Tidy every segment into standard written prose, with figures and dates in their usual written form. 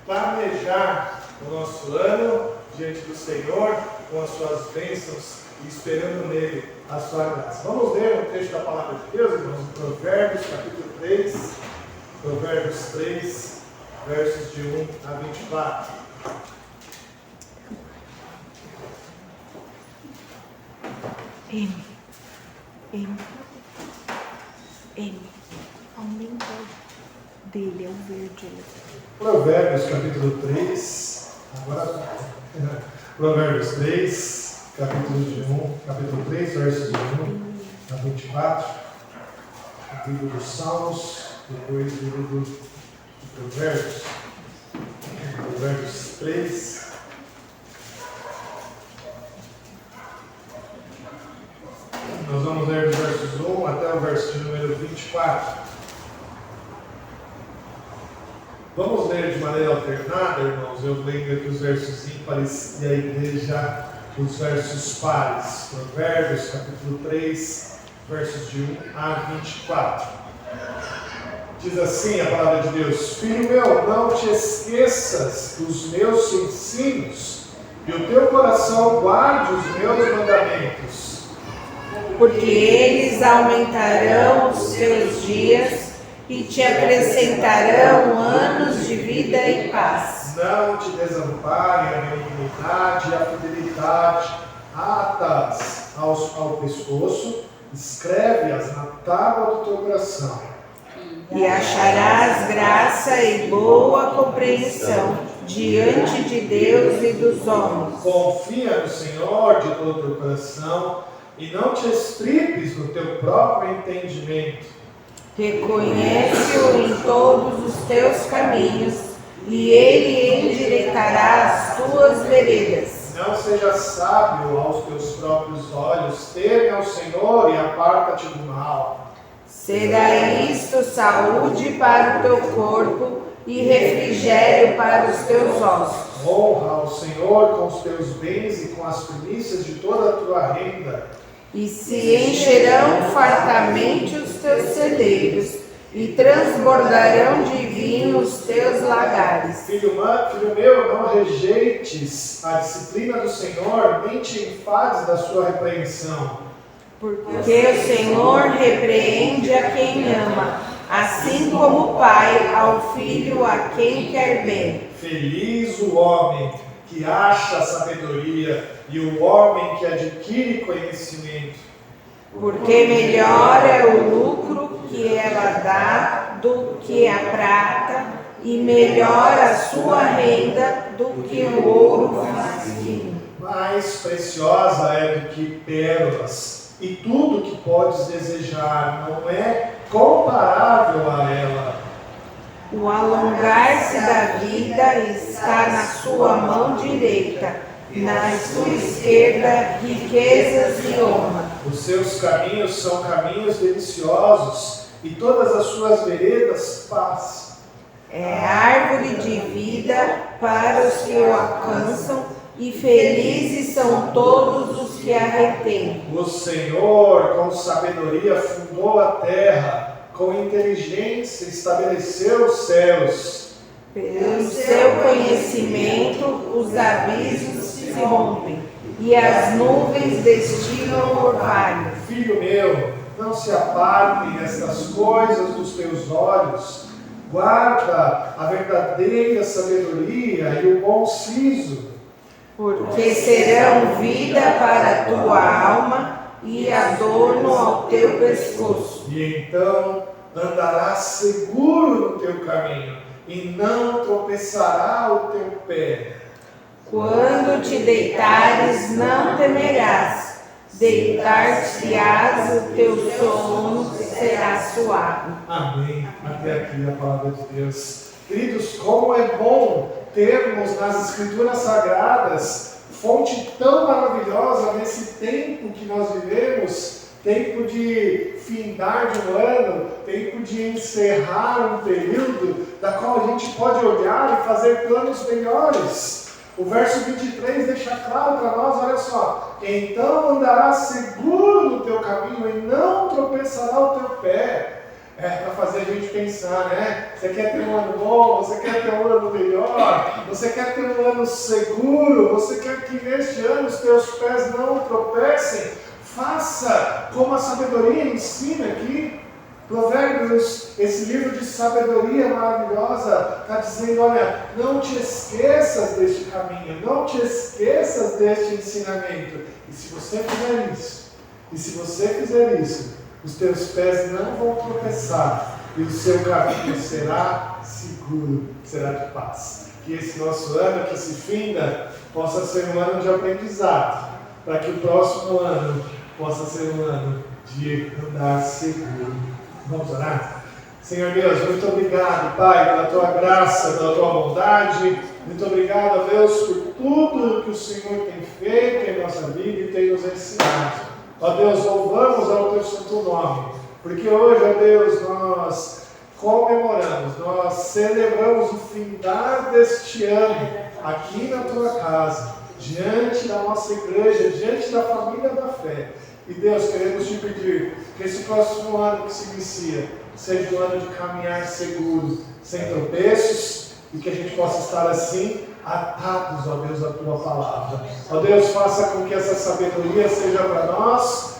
Planejar o nosso ano diante do Senhor, com as suas bênçãos e esperando nele a sua graça. Vamos ler um trecho da palavra de Deus, irmãos, em Provérbios, capítulo 3. Provérbios 3, versos de 1 a 24. Aumenta dele, é o verde. Provérbios capítulo 3. Agora, Provérbios 3, capítulo 3, versos de 1 a 24. Livro dos Salmos, depois livro de Provérbios. Provérbios 3. Nós vamos ler dos versos 1 até o verso de número 24. Vamos ler de maneira alternada, irmãos. Eu leio aqui os versos ímpares e a igreja os versos pares. Provérbios, capítulo 3, versos de 1 a 24. Diz assim a palavra de Deus: Filho meu, não te esqueças dos meus ensinos, e o teu coração guarde os meus mandamentos. Porque eles aumentarão os teus dias e te acrescentarão anos de vida e paz. Não te desamparem a benignidade e a fidelidade, ata-as ao pescoço, escreve-as na tábua do teu coração. E acharás graça e boa compreensão diante de Deus e dos homens. Confia no Senhor de todo o teu coração e não te estribes no teu próprio entendimento. Reconhece-o em todos os teus caminhos, e ele endireitará as tuas veredas. Não sejas sábio aos teus próprios olhos, teme ao Senhor e aparta-te do mal. Será isto saúde para o teu corpo e refrigério para os teus ossos. Honra ao Senhor com os teus bens e com as primícias de toda a tua renda. E se encherão fartamente os teus celeiros, e transbordarão de vinho os teus lagares. Filho meu, não rejeites a disciplina do Senhor, nem te enfades da sua repreensão. Porque o Senhor repreende a quem ama, assim como o pai ao filho a quem quer bem. Feliz o homem que acha sabedoria e o homem que adquire conhecimento. Porque melhor é o lucro que ela dá do que a prata, e melhor a sua renda do que o ouro fino. Mais preciosa é do que pérolas, e tudo que podes desejar não é comparável a ela. O alongar-se da vida está na sua mão direita, na sua esquerda riquezas e honra. Os seus caminhos são caminhos deliciosos, e todas as suas veredas paz. É árvore de vida para os que o alcançam, e felizes são todos os que a retêm. O Senhor com sabedoria fundou a terra, com inteligência estabeleceu os céus. Pelo seu conhecimento os abismos se rompem, e as nuvens destilam o orvalho. Filho meu, não se apartem estas coisas dos teus olhos. Guarda a verdadeira sabedoria e o bom siso. Porque serão vida para a tua alma e adorno ao teu pescoço. E então andarás seguro no teu caminho, e não tropeçará o teu pé. Quando te deitares, não temerás. Deitar-te-ás, o teu sono será suave. Amém. Até aqui a palavra de Deus. Queridos, como é bom termos nas Escrituras Sagradas fonte tão maravilhosa nesse tempo que nós vivemos, tempo de findar de um ano, tempo de encerrar um período, da qual a gente pode olhar e fazer planos melhores. O verso 23 deixa claro para nós, olha só: então andarás seguro no teu caminho e não tropeçará o teu pé. É para fazer a gente pensar, né? Você quer ter um ano bom, você quer ter um ano melhor, você quer ter um ano seguro, você quer que neste ano os teus pés não tropecem. Faça como a sabedoria ensina aqui. Provérbios, esse livro de sabedoria maravilhosa, está dizendo, olha, não te esqueças deste caminho, não te esqueças deste ensinamento. E se você fizer isso, os teus pés não vão tropeçar e o seu caminho será seguro, será de paz. Que esse nosso ano que se finda possa ser um ano de aprendizado, para que o próximo ano possa ser um ano de andar seguro. Vamos orar? Senhor Deus, muito obrigado, Pai, pela Tua graça, pela Tua bondade. Muito obrigado, Deus, por tudo que o Senhor tem feito em nossa vida e tem nos ensinado. Ó Deus, louvamos ao Teu santo nome, porque hoje, ó Deus, nós comemoramos, nós celebramos o findar deste ano aqui na Tua casa, diante da nossa igreja, diante da família da fé. E Deus, queremos te pedir que esse próximo ano que se inicia seja um ano de caminhar seguro, sem tropeços, e que a gente possa estar assim, atados, ó Deus, à Tua palavra. Ó Deus, faça com que essa sabedoria seja para nós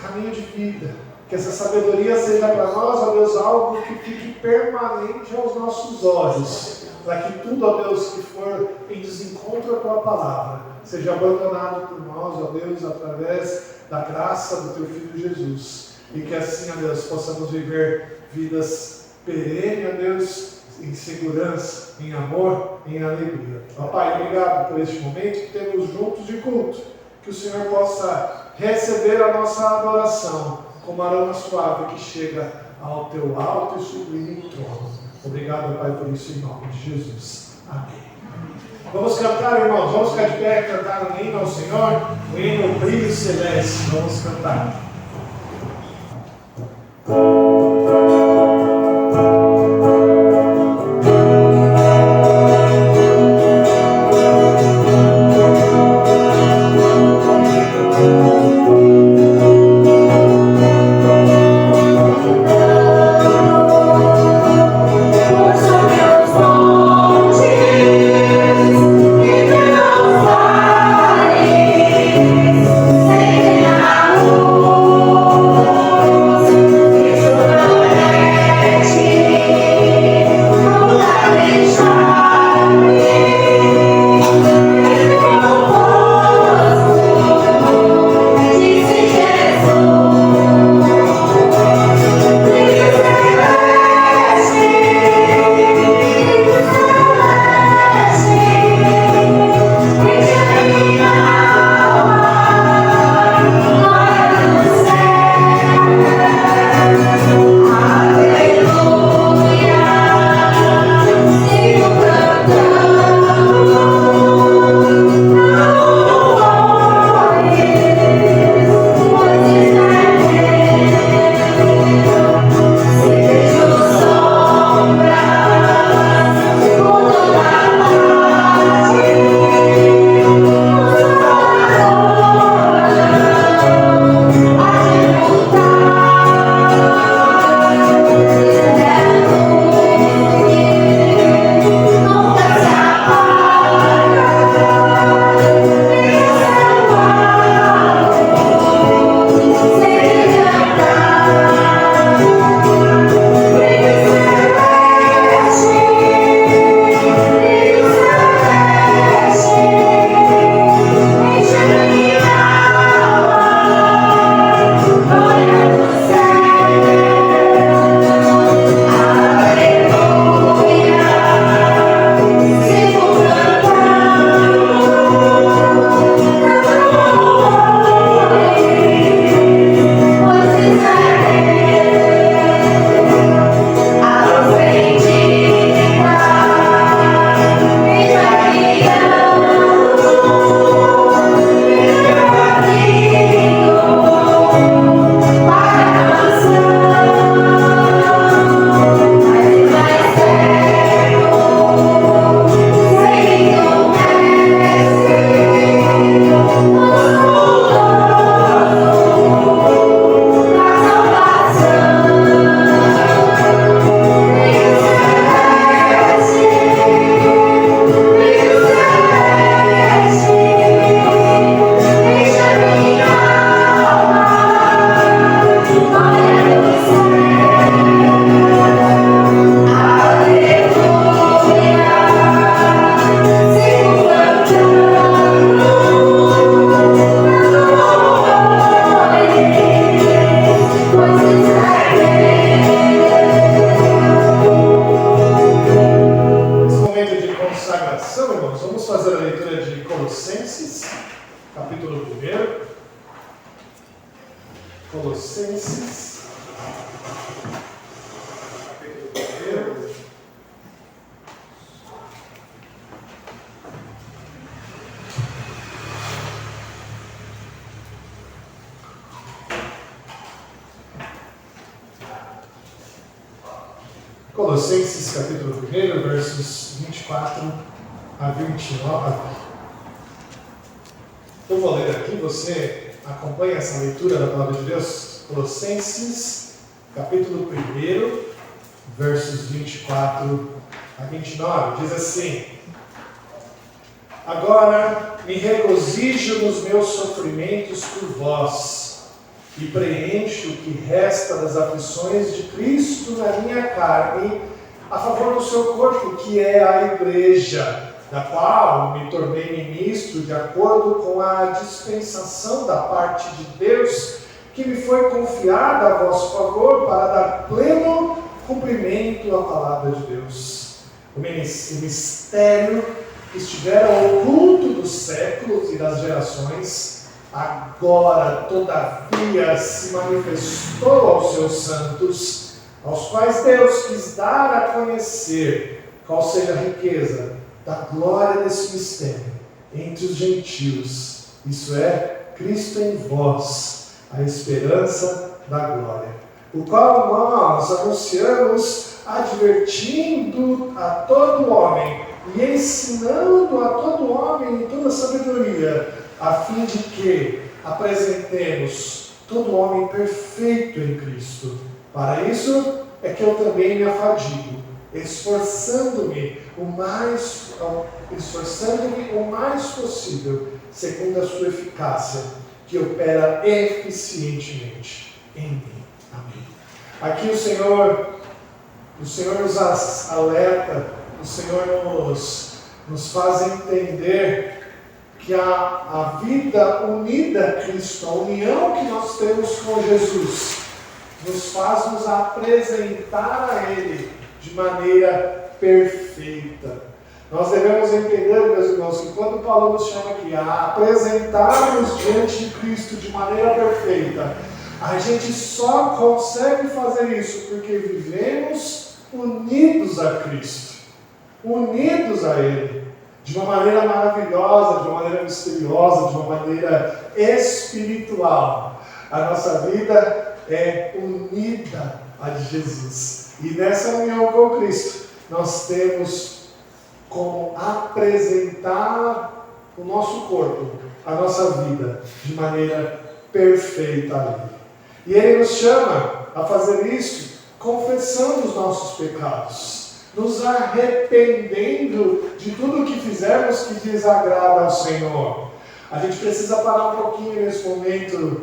caminho de vida. Que essa sabedoria seja para nós, ó Deus, algo que fique permanente aos nossos olhos. Para que tudo, ó Deus, que for em desencontro à Tua palavra, seja abandonado por nós, ó Deus, através da graça do Teu Filho Jesus. E que assim, ó Deus, possamos viver vidas perenes, ó Deus, em segurança, em amor, em alegria. Ó Pai, obrigado por este momento que temos juntos de culto. Que o Senhor possa receber a nossa adoração como aroma suave que chega ao Teu alto e sublime trono. Obrigado, Pai, por isso em nome de Jesus. Amém. Vamos cantar, irmãos. Vamos ficar de pé e cantar um hino ao Senhor. O hino Brilho Celeste. Vamos cantar. Senhor. capítulo 1. Colossenses, capítulo 1. Colossenses capítulo 1, versos 24 a 29. Eu vou ler aqui, você acompanha essa leitura da palavra de Deus? Colossenses capítulo 1, versos 24 a 29. Diz assim: Agora me regozijo nos meus sofrimentos por vós, e preencho o que resta das aflições de Cristo na minha carne, a favor do seu corpo, que é a igreja, da qual me tornei ministro de acordo com a dispensação da parte de Deus, que me foi confiada a vosso favor para dar pleno cumprimento à palavra de Deus. O mistério que estivera oculto dos séculos e das gerações, agora, todavia, se manifestou aos seus santos, aos quais Deus quis dar a conhecer qual seja a riqueza da glória desse mistério entre os gentios, isso é, Cristo em vós, a esperança da glória, o qual nós anunciamos, advertindo a todo homem e ensinando a todo homem em toda sabedoria, a fim de que apresentemos todo homem perfeito em Cristo. Para isso é que eu também me afadigo, esforçando-me o mais possível, segundo a sua eficácia, que opera eficientemente em mim. Amém. Aqui o Senhor nos alerta, o Senhor nos faz entender que a vida unida a Cristo, a união que nós temos com Jesus, nos faz nos apresentar a Ele de maneira perfeita. Nós devemos entender, meus irmãos, que quando Paulo nos chama aqui a apresentarmos diante de Cristo de maneira perfeita, a gente só consegue fazer isso porque vivemos unidos a Cristo, unidos a Ele, de uma maneira maravilhosa, de uma maneira misteriosa, de uma maneira espiritual. A nossa vida é unida à de Jesus. E nessa união com Cristo, nós temos como apresentar o nosso corpo, a nossa vida, de maneira perfeita a Ele. E Ele nos chama a fazer isso confessando os nossos pecados, nos arrependendo de tudo o que fizermos que desagrada ao Senhor. A gente precisa parar um pouquinho nesse momento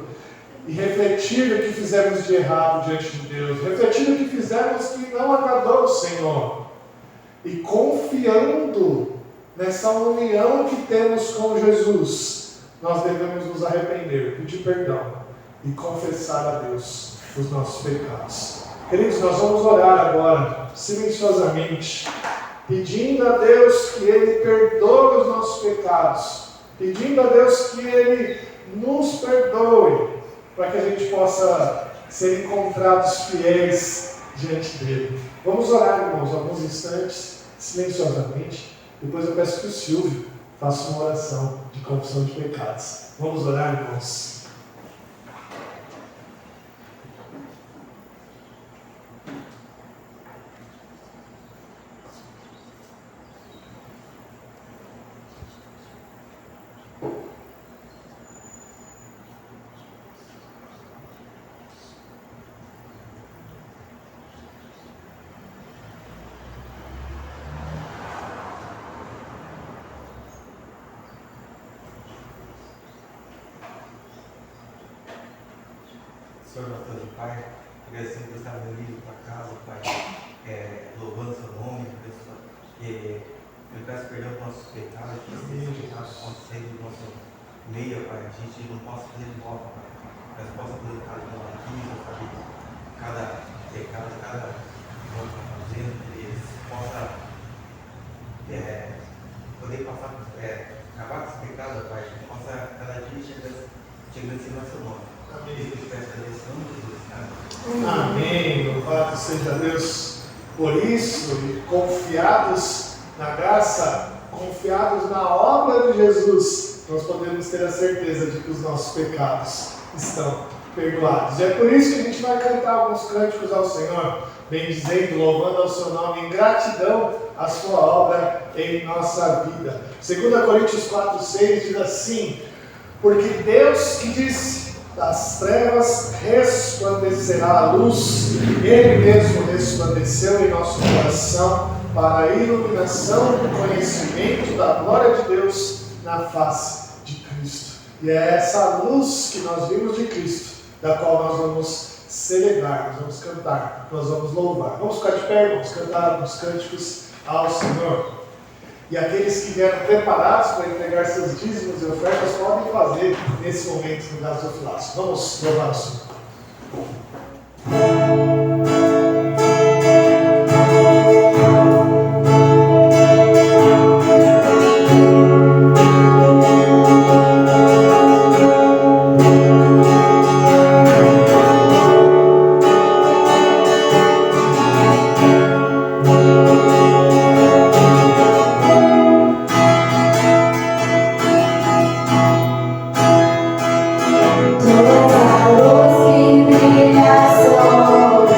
e refletir o que fizemos de errado diante de Deus, refletir o que fizemos que não agradou ao Senhor, e confiando nessa união que temos com Jesus, nós devemos nos arrepender, pedir perdão e confessar a Deus os nossos pecados. Queridos, nós vamos orar agora, silenciosamente, pedindo a Deus que Ele perdoe os nossos pecados, pedindo a Deus que Ele nos perdoe, para que a gente possa ser encontrados fiéis diante dEle. Vamos orar, irmãos, alguns instantes, silenciosamente. Depois eu peço que o Silvio faça uma oração de confissão de pecados. Vamos orar, irmãos. Senhor nosso Deus e Pai, agradecemos por estar reunido para casa, Pai, louvando o seu nome, Deus, que eu peço perdão por nossos pecados, que esses pecados possam sair do nosso meio, Pai, a gente não possa fazer de volta, Pai, mas possa apresentar de novo aqui, sabe, cada pecado, cada coisa que está fazendo, que eles possam poder passar acabar com esse pecado, Pai, que possa cada dia te agradecer no seu nome. Amém. Eu te peço a Deus, em nome de Jesus. Amém. Louvado seja Deus por isso, e confiados na graça, confiados na obra de Jesus, nós podemos ter a certeza de que os nossos pecados estão perdoados. E é por isso que a gente vai cantar alguns cânticos ao Senhor, bendizendo, louvando ao seu nome, em gratidão à sua obra em nossa vida. 2 Coríntios 4,6 diz assim: porque Deus que disse, das trevas resplandecerá a luz, Ele mesmo resplandeceu em nosso coração para a iluminação do conhecimento da glória de Deus na face de Cristo. E é essa luz que nós vimos de Cristo, da qual nós vamos celebrar, nós vamos cantar, nós vamos louvar. Vamos ficar de pé, vamos cantar alguns cânticos ao Senhor. E aqueles que vieram preparados para entregar seus dízimos e ofertas podem fazer nesse momento no gasofilácio. Vamos louvar o Senhor. Toda luz que brilha sobre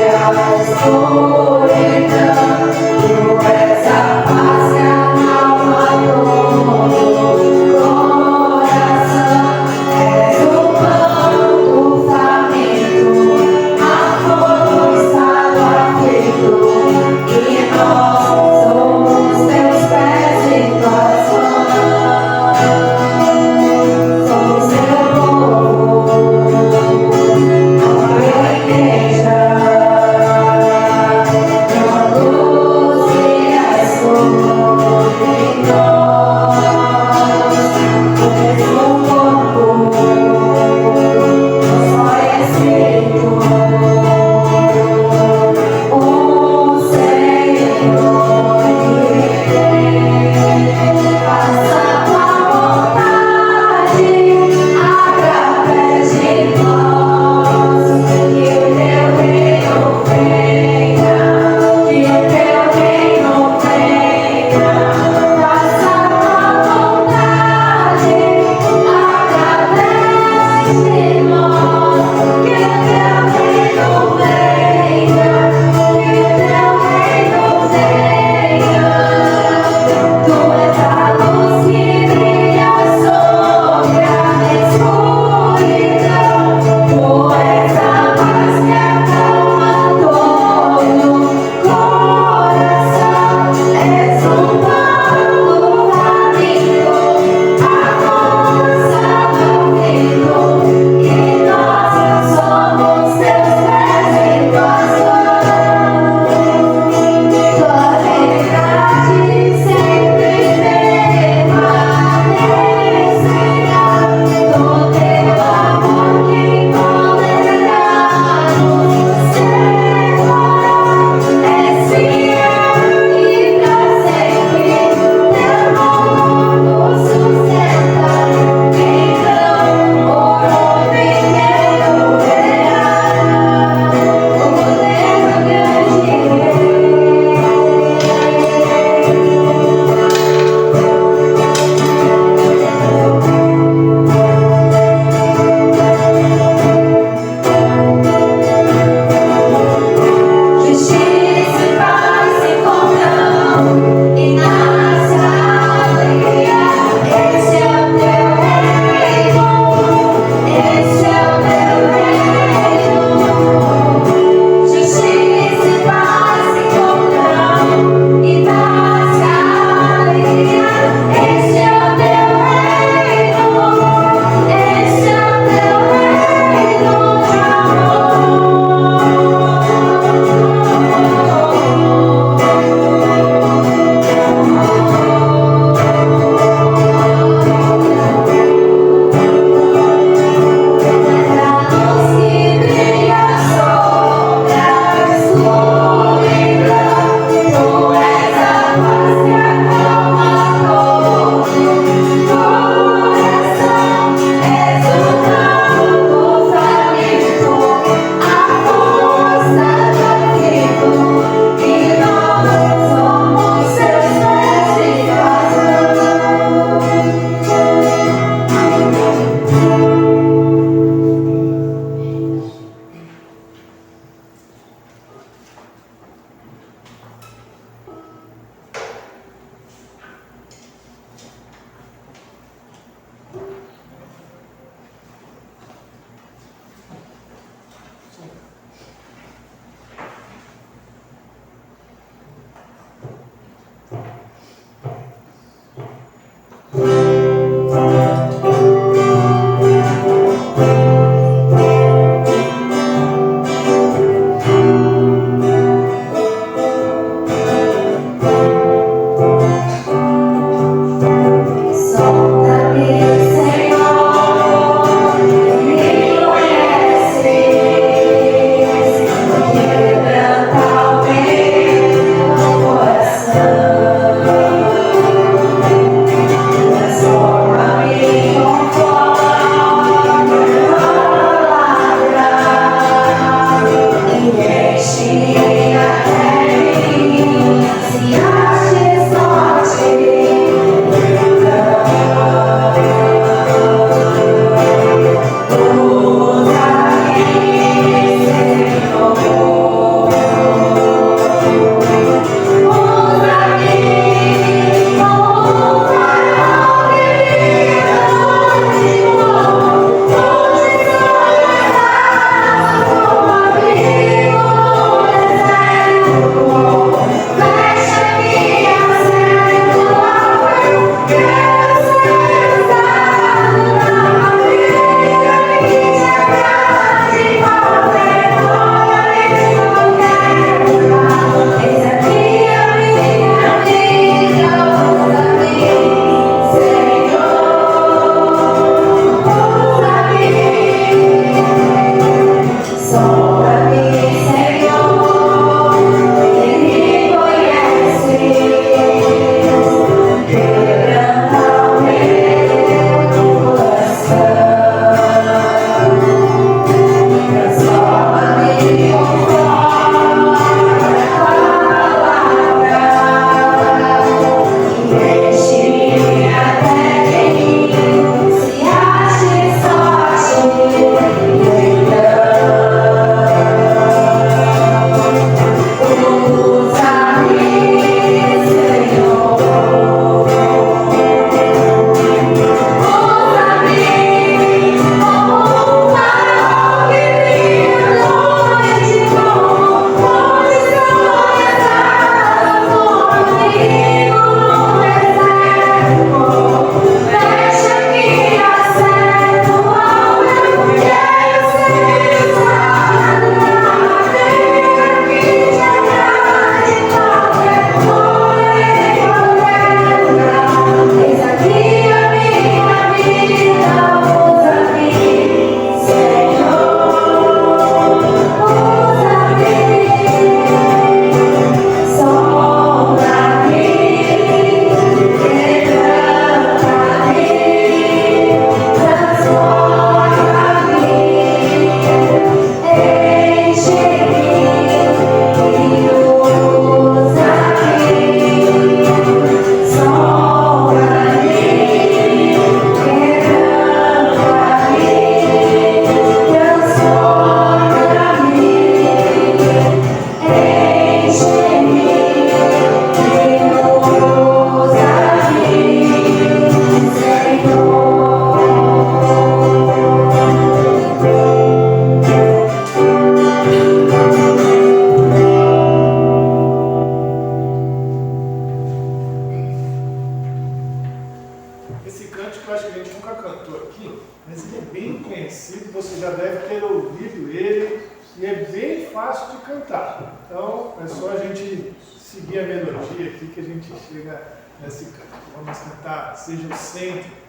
você já deve ter ouvido ele e é bem fácil de cantar. Então é só a gente seguir a melodia aqui que a gente chega nesse canto. Vamos cantar Seja o Centro.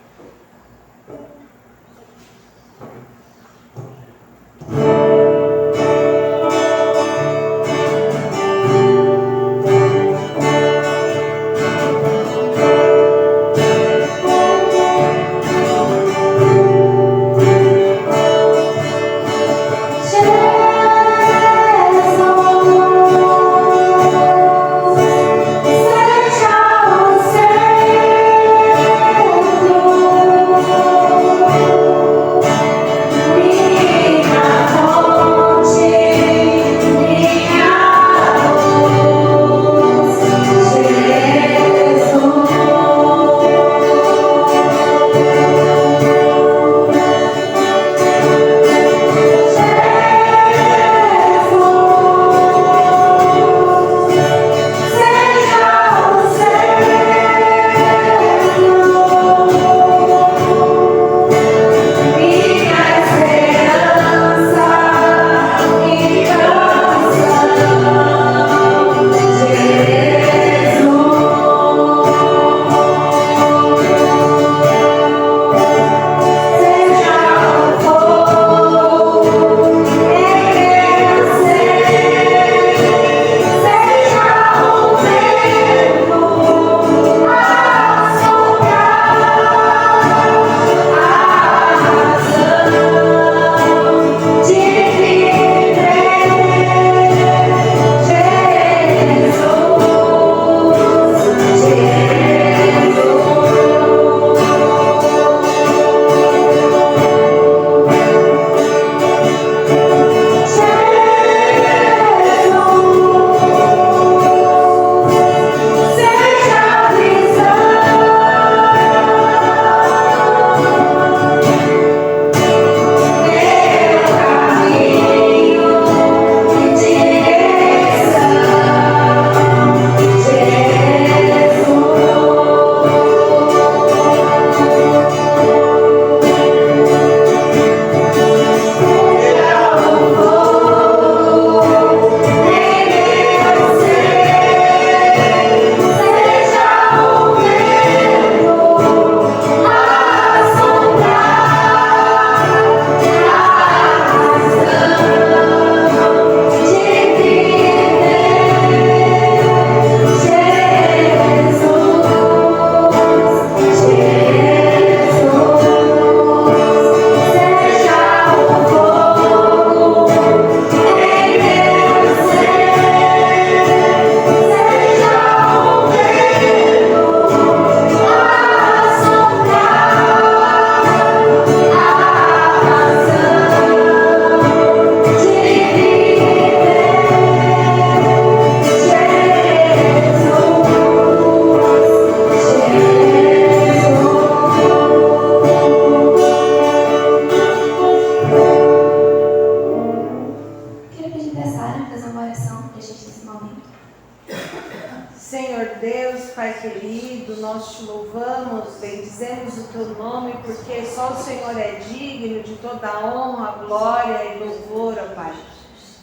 Senhor Deus, Pai querido, nós te louvamos, bendizemos o teu nome, porque só o Senhor é digno de toda a honra, glória e louvor, ó Pai.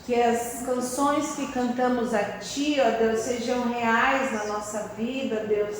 Que as canções que cantamos a Ti, ó Deus, sejam reais na nossa vida, Deus.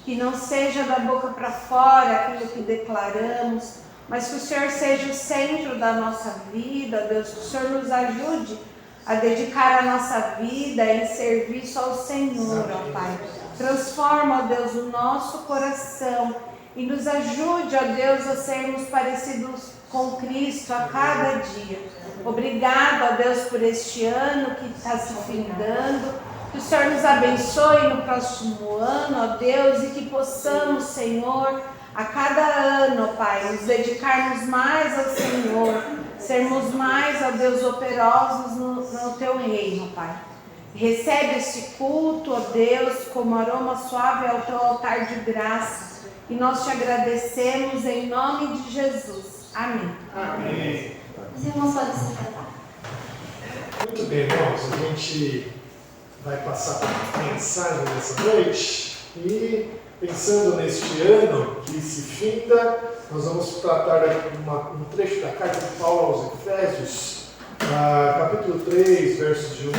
Que não seja da boca para fora aquilo que declaramos, mas que o Senhor seja o centro da nossa vida, Deus. Que o Senhor nos ajude a dedicar a nossa vida em serviço ao Senhor, ó Pai. Transforma, ó Deus, o nosso coração e nos ajude, ó Deus, a sermos parecidos com Cristo a cada dia. Obrigado, ó Deus, por este ano que está se findando. Que o Senhor nos abençoe no próximo ano, ó Deus, e que possamos, Senhor, a cada ano, ó Pai, nos dedicarmos mais ao Senhor, sermos mais, ó Deus, operosos no Teu reino, ó Pai. Recebe este culto, ó Deus, como aroma suave ao Teu altar de graça, e nós te agradecemos em nome de Jesus. Amém. Amém. Os irmãos podem se sentar. Muito bem, irmãos, a gente vai passar a mensagem dessa noite e pensando neste ano que se finda, nós vamos tratar um trecho da carta de Paulo aos Efésios, capítulo 3, versos de 1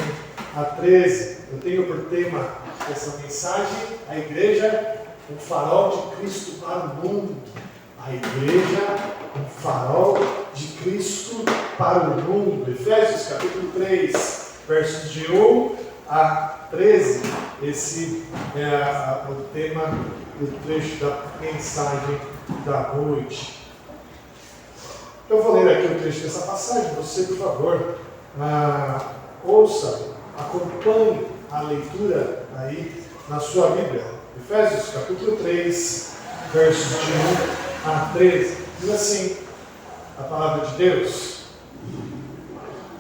a 13. Eu tenho por tema essa mensagem: a igreja, um farol de Cristo para o mundo. A igreja, um farol de Cristo para o mundo. Efésios capítulo 3, versos de 1 a 13. Esse é o tema do trecho da mensagem da noite. Eu vou ler aqui o trecho dessa passagem. Você, por favor, ouça, acompanhe a leitura aí na sua Bíblia. Efésios capítulo 3, versos de 1 a 13. Diz assim a palavra de Deus: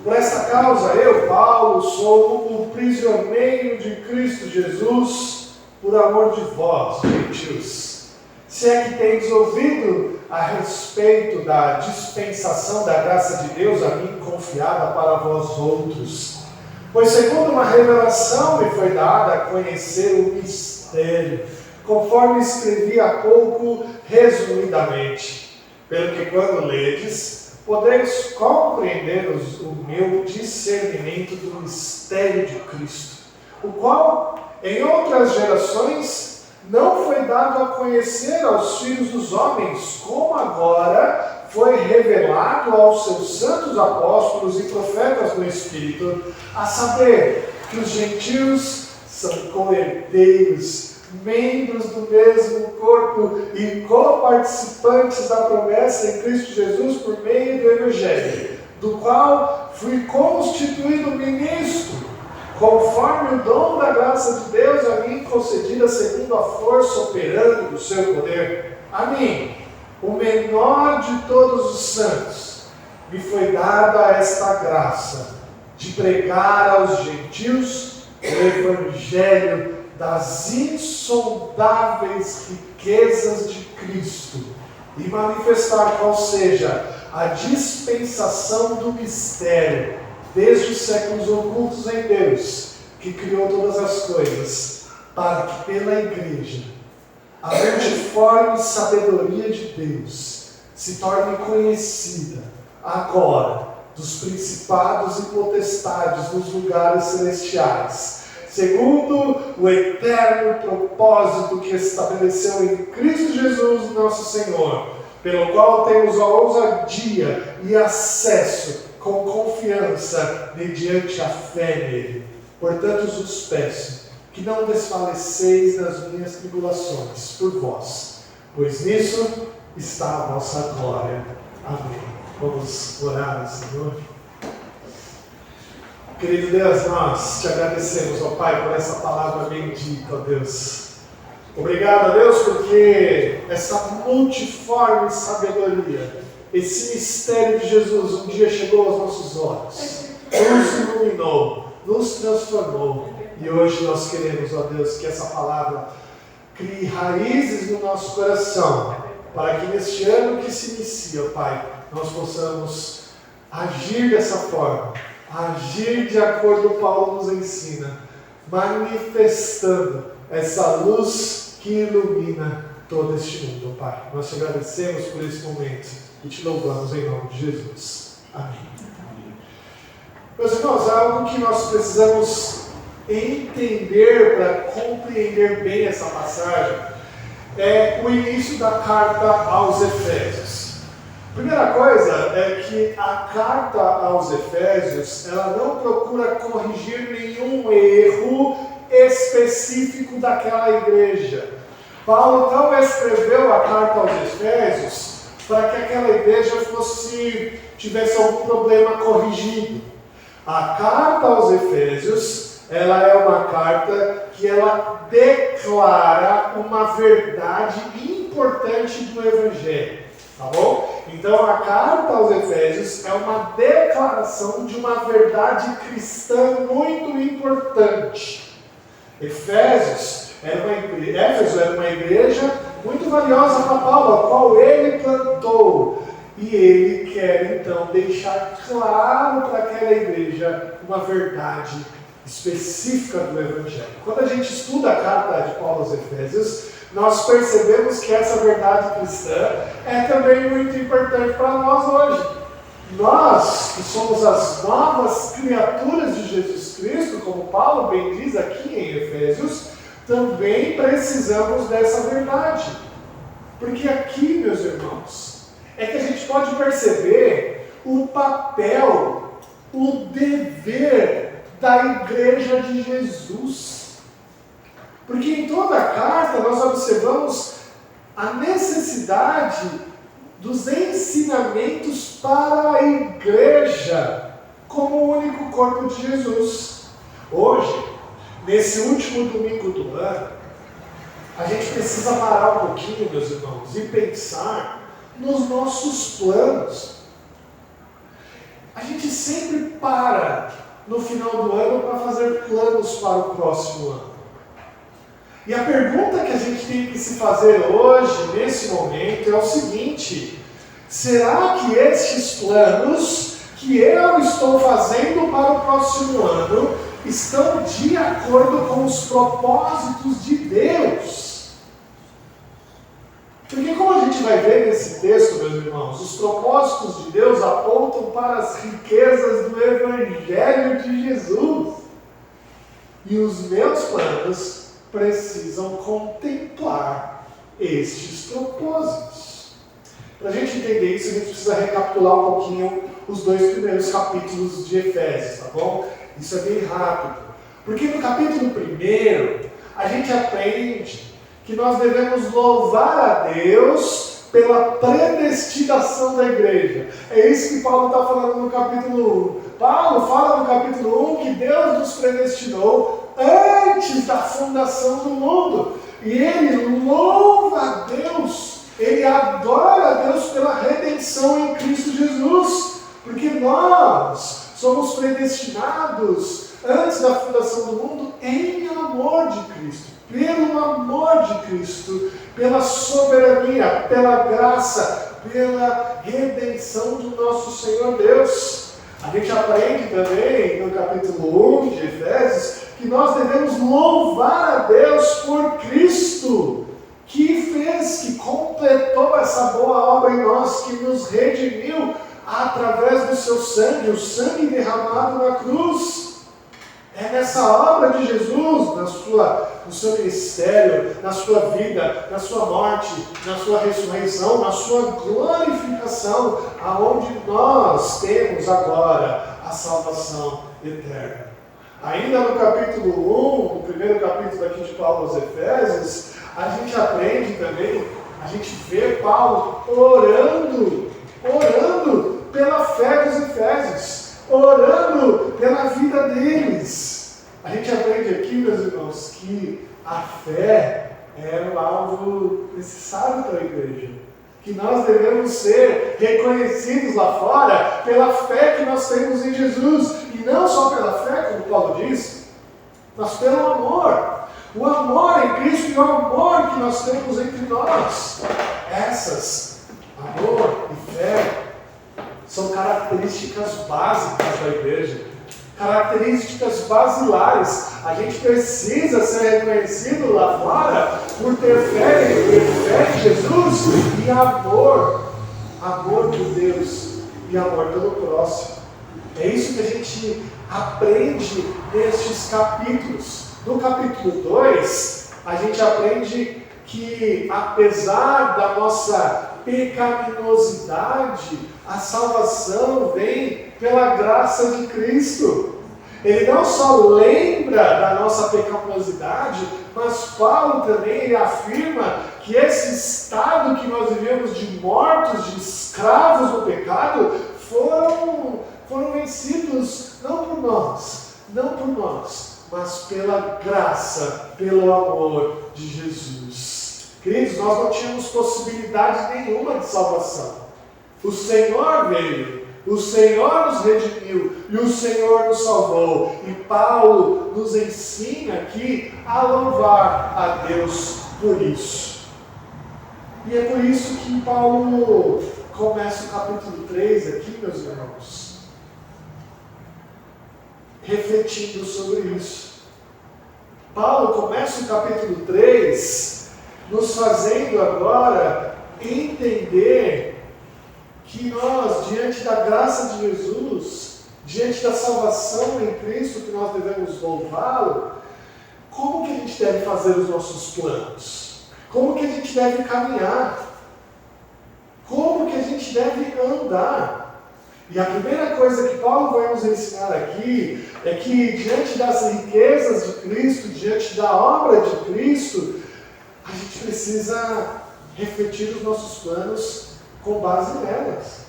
por esta causa eu, Paulo, sou o prisioneiro de Cristo Jesus, por amor de vós, gentios. Se é que tendes ouvido a respeito da dispensação da graça de Deus a mim confiada para vós outros. Pois segundo uma revelação me foi dada a conhecer o mistério, conforme escrevi há pouco resumidamente, pelo que quando ledes, podeis compreender o meu discernimento do mistério de Cristo, o qual, em outras gerações, não foi dado a conhecer aos filhos dos homens, como agora foi revelado aos seus santos apóstolos e profetas no Espírito, a saber que os gentios são co-herdeiros, membros do mesmo corpo e co-participantes da promessa em Cristo Jesus por meio do Evangelho, do qual fui constituído ministro, conforme o dom da graça de Deus a mim concedida segundo a força operando do seu poder. A mim, o menor de todos os santos, me foi dada esta graça de pregar aos gentios o Evangelho das insondáveis riquezas de Cristo e manifestar qual seja a dispensação do mistério desde os séculos ocultos em Deus, que criou todas as coisas, para que pela igreja a multiforme sabedoria de Deus se torne conhecida agora dos principados e potestades nos lugares celestiais, segundo o eterno propósito que estabeleceu em Cristo Jesus nosso Senhor, pelo qual temos a ousadia e acesso com confiança mediante a fé nele. Portanto, vos peço que não desfaleceis nas minhas tribulações por vós, pois nisso está a vossa glória. Amém. Vamos orar ao Senhor. Querido Deus, nós te agradecemos, ó Pai, por essa palavra bendita, ó Deus. Obrigado, ó Deus, porque essa multiforme sabedoria, esse mistério de Jesus um dia chegou aos nossos olhos, nos iluminou, nos transformou, e hoje nós queremos, ó Deus, que essa palavra crie raízes no nosso coração, para que neste ano que se inicia, ó Pai, nós possamos agir dessa forma, agir de acordo com o que Paulo nos ensina, manifestando essa luz que ilumina todo este mundo, ó Pai. Nós te agradecemos por esse momento e te louvamos em nome de Jesus. Amém. Meus irmãos, algo que nós precisamos entender para compreender bem essa passagem é o início da carta aos Efésios. Primeira coisa é que a carta aos Efésios, ela não procura corrigir nenhum erro específico daquela igreja. Paulo não escreveu a carta aos Efésios para que aquela igreja tivesse algum problema corrigido. A carta aos Efésios, ela é uma carta que ela declara uma verdade importante do Evangelho, tá bom? Então a carta aos Efésios é uma declaração de uma verdade cristã muito importante. Éfeso era uma igreja muito valiosa para Paulo, a qual ele plantou. E ele quer então deixar claro para aquela igreja uma verdade específica do Evangelho. Quando a gente estuda a carta de Paulo aos Efésios, nós percebemos que essa verdade cristã é também muito importante para nós hoje. Nós, que somos as novas criaturas de Jesus Cristo, como Paulo bem diz aqui em Efésios, também precisamos dessa verdade. Porque aqui, meus irmãos, é que a gente pode perceber o papel, o dever da igreja de Jesus. Porque em toda a carta nós observamos a necessidade dos ensinamentos para a igreja como o único corpo de Jesus. Hoje, nesse último domingo do ano, a gente precisa parar um pouquinho, meus irmãos, e pensar nos nossos planos. A gente sempre para no final do ano para fazer planos para o próximo ano. E a pergunta que a gente tem que se fazer hoje, nesse momento, é o seguinte: será que estes planos que eu estou fazendo para o próximo ano estão de acordo com os propósitos de Deus? Porque como a gente vai ver nesse texto, meus irmãos, os propósitos de Deus apontam para as riquezas do Evangelho de Jesus. E os meus planos precisam contemplar estes propósitos. Para a gente entender isso, a gente precisa recapitular um pouquinho os 2 primeiros capítulos de Efésios, tá bom? Isso é bem rápido. Porque no capítulo 1, a gente aprende que nós devemos louvar a Deus pela predestinação da igreja. É isso que Paulo está falando no capítulo 1. Paulo fala no capítulo 1 que Deus nos predestinou antes da fundação do mundo. E ele louva a Deus, ele adora a Deus pela redenção em Cristo Jesus. Porque nós somos predestinados antes da fundação do mundo em amor de Cristo. Pelo amor de Cristo, pela soberania, pela graça, pela redenção do nosso Senhor Deus. A gente aprende também no capítulo 1 de Efésios que nós devemos louvar a Deus por Cristo, que fez, que completou essa boa obra em nós, que nos redimiu através do seu sangue, o sangue derramado na cruz. É nessa obra de Jesus, no seu ministério, na sua vida, na sua morte, na sua ressurreição, na sua glorificação, aonde nós temos agora a salvação eterna. Ainda no capítulo 1, no primeiro capítulo aqui de Paulo aos Efésios, a gente aprende também, a gente vê Paulo orando pela fé dos Efésios, orando pela vida deles. A gente aprende aqui, meus irmãos, que a fé é algo necessário para a igreja. Que nós devemos ser reconhecidos lá fora pela fé que nós temos em Jesus. E não só pela fé, como Paulo diz, mas pelo amor. O amor em Cristo e o amor que nós temos entre nós. Essas, amor e fé, são características básicas da igreja, características basilares. A gente precisa ser reconhecido lá fora por ter fé em Jesus e amor por Deus e amor pelo próximo. É isso que a gente aprende nestes capítulos. No capítulo 2, a gente aprende que, apesar da nossa pecaminosidade, a salvação vem pela graça de Cristo. Ele não só lembra da nossa pecaminosidade, mas Paulo também afirma que esse estado que nós vivemos de mortos, de escravos do pecado, foram vencidos não por nós, mas pela graça, pelo amor de Jesus. Queridos, nós não tínhamos possibilidade nenhuma de salvação. O Senhor veio, o Senhor nos redimiu e o Senhor nos salvou. E Paulo nos ensina aqui a louvar a Deus por isso. E é por isso que Paulo começa o capítulo 3 aqui, meus irmãos, refletindo sobre isso. Paulo começa o capítulo 3 nos fazendo agora entender que nós, diante da graça de Jesus, diante da salvação em Cristo, que nós devemos louvá-lo, como que a gente deve fazer os nossos planos? Como que a gente deve caminhar? Como que a gente deve andar? E a primeira coisa que Paulo vai nos ensinar aqui é que, diante das riquezas de Cristo, diante da obra de Cristo, a gente precisa refletir os nossos planos com base nelas.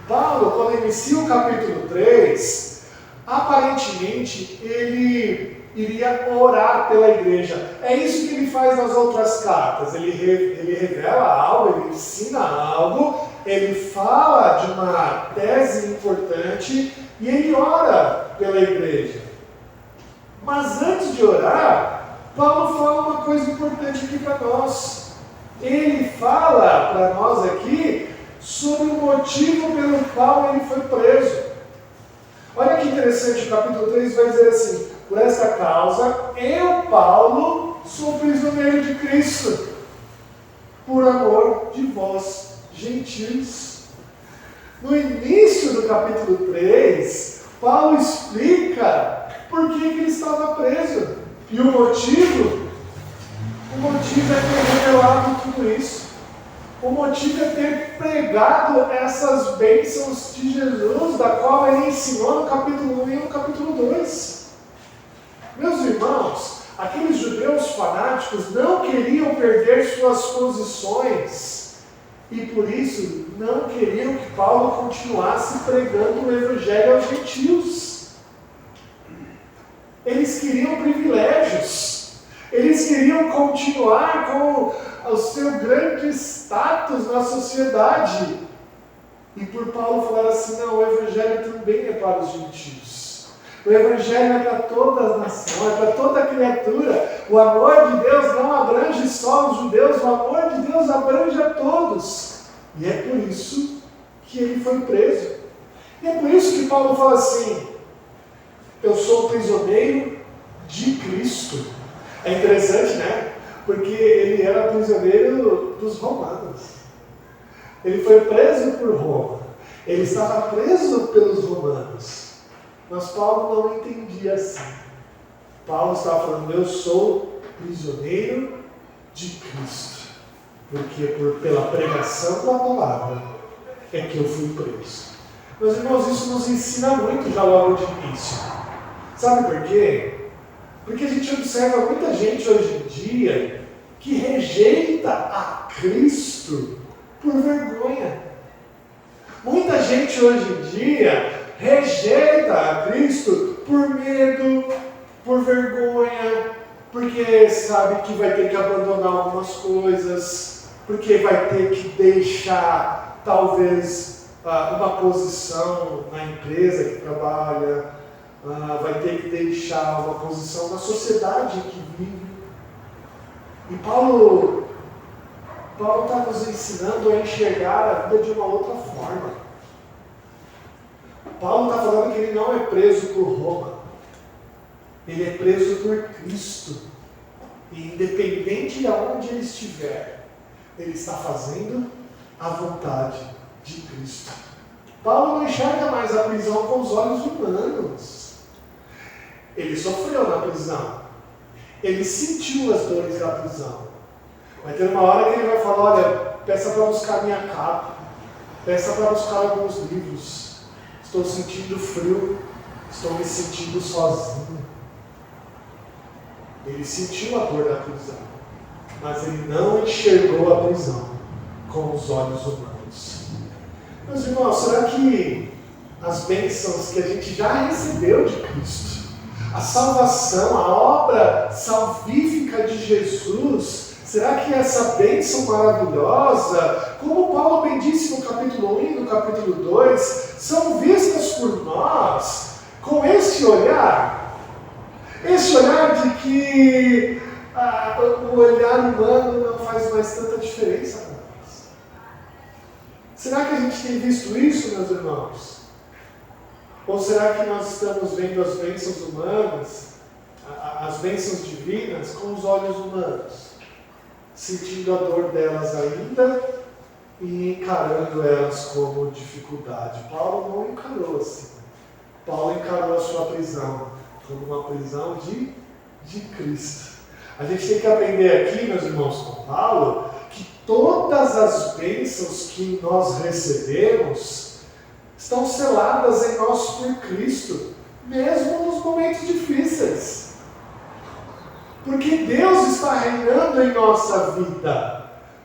Paulo, quando inicia o capítulo 3, aparentemente ele iria orar pela igreja. É isso que ele faz nas outras cartas. Ele revela algo, ele ensina algo, ele fala de uma tese importante e ele ora pela igreja. Mas antes de orar, Paulo fala uma coisa importante aqui para nós. Ele fala para nós aqui sobre o motivo pelo qual ele foi preso. Olha que interessante, o capítulo 3 vai dizer assim: por esta causa, eu, Paulo, sou prisioneiro de Cristo, por amor de vós, gentios. No início do capítulo 3, Paulo explica por que ele estava preso. E o motivo é ter revelado tudo isso. O motivo é ter pregado essas bênçãos de Jesus, da qual ele ensinou no capítulo 1 e no capítulo 2. Meus irmãos, aqueles judeus fanáticos não queriam perder suas posições e por isso não queriam que Paulo continuasse pregando o evangelho aos gentios. Eles queriam privilégios, eles queriam continuar com o seu grande status na sociedade. E por Paulo falar assim: não, o evangelho também é para os gentios. O evangelho é para toda a nação, é para toda criatura. O amor de Deus não abrange só os judeus, o amor de Deus abrange a todos. E é por isso que ele foi preso. E é por isso que Paulo fala assim: eu sou prisioneiro de Cristo. É interessante, né? Porque ele era prisioneiro dos romanos. Ele foi preso por Roma. Ele estava preso pelos romanos. Mas Paulo não entendia assim. Paulo estava falando: eu sou prisioneiro de Cristo. Porque pela pregação da palavra é que eu fui preso. Meus irmãos, isso nos ensina muito já logo de início. Sabe por quê? Porque a gente observa muita gente hoje em dia que rejeita a Cristo por vergonha. Muita gente hoje em dia rejeita a Cristo por medo, por vergonha, porque sabe que vai ter que abandonar algumas coisas, porque vai ter que deixar talvez uma posição na empresa que trabalha, vai ter que deixar uma posição na sociedade que vive. E Paulo está nos ensinando a enxergar a vida de uma outra forma. Paulo está falando que ele não é preso por Roma, ele é preso por Cristo. E independente de onde ele estiver, ele está fazendo a vontade de Cristo. Paulo não enxerga mais a prisão com os olhos humanos. Ele sofreu na prisão. Ele sentiu as dores da prisão. Vai ter uma hora que ele vai falar: olha, peça para buscar minha capa, peça para buscar alguns livros. Estou sentindo frio, estou me sentindo sozinho. Ele sentiu a dor da prisão, mas ele não enxergou a prisão com os olhos humanos. Meus irmãos, será que as bênçãos que a gente já recebeu de Cristo, a salvação, a obra salvífica de Jesus, será que essa bênção maravilhosa, como Paulo bem disse no capítulo 1 e no capítulo 2, são vistas por nós com esse olhar? Esse olhar de que o olhar humano não faz mais tanta diferença para nós. Será que a gente tem visto isso, meus irmãos? Ou será que nós estamos vendo as bênçãos humanas, as bênçãos divinas, com os olhos humanos? sentindo a dor delas ainda e encarando elas como dificuldade. Paulo não encarou assim. Paulo encarou a sua prisão como uma prisão de Cristo. A gente tem que aprender aqui, meus irmãos, com Paulo, que todas as bênçãos que nós recebemos estão seladas em nós por Cristo, mesmo nos momentos difíceis. Porque Deus está reinando em nossa vida.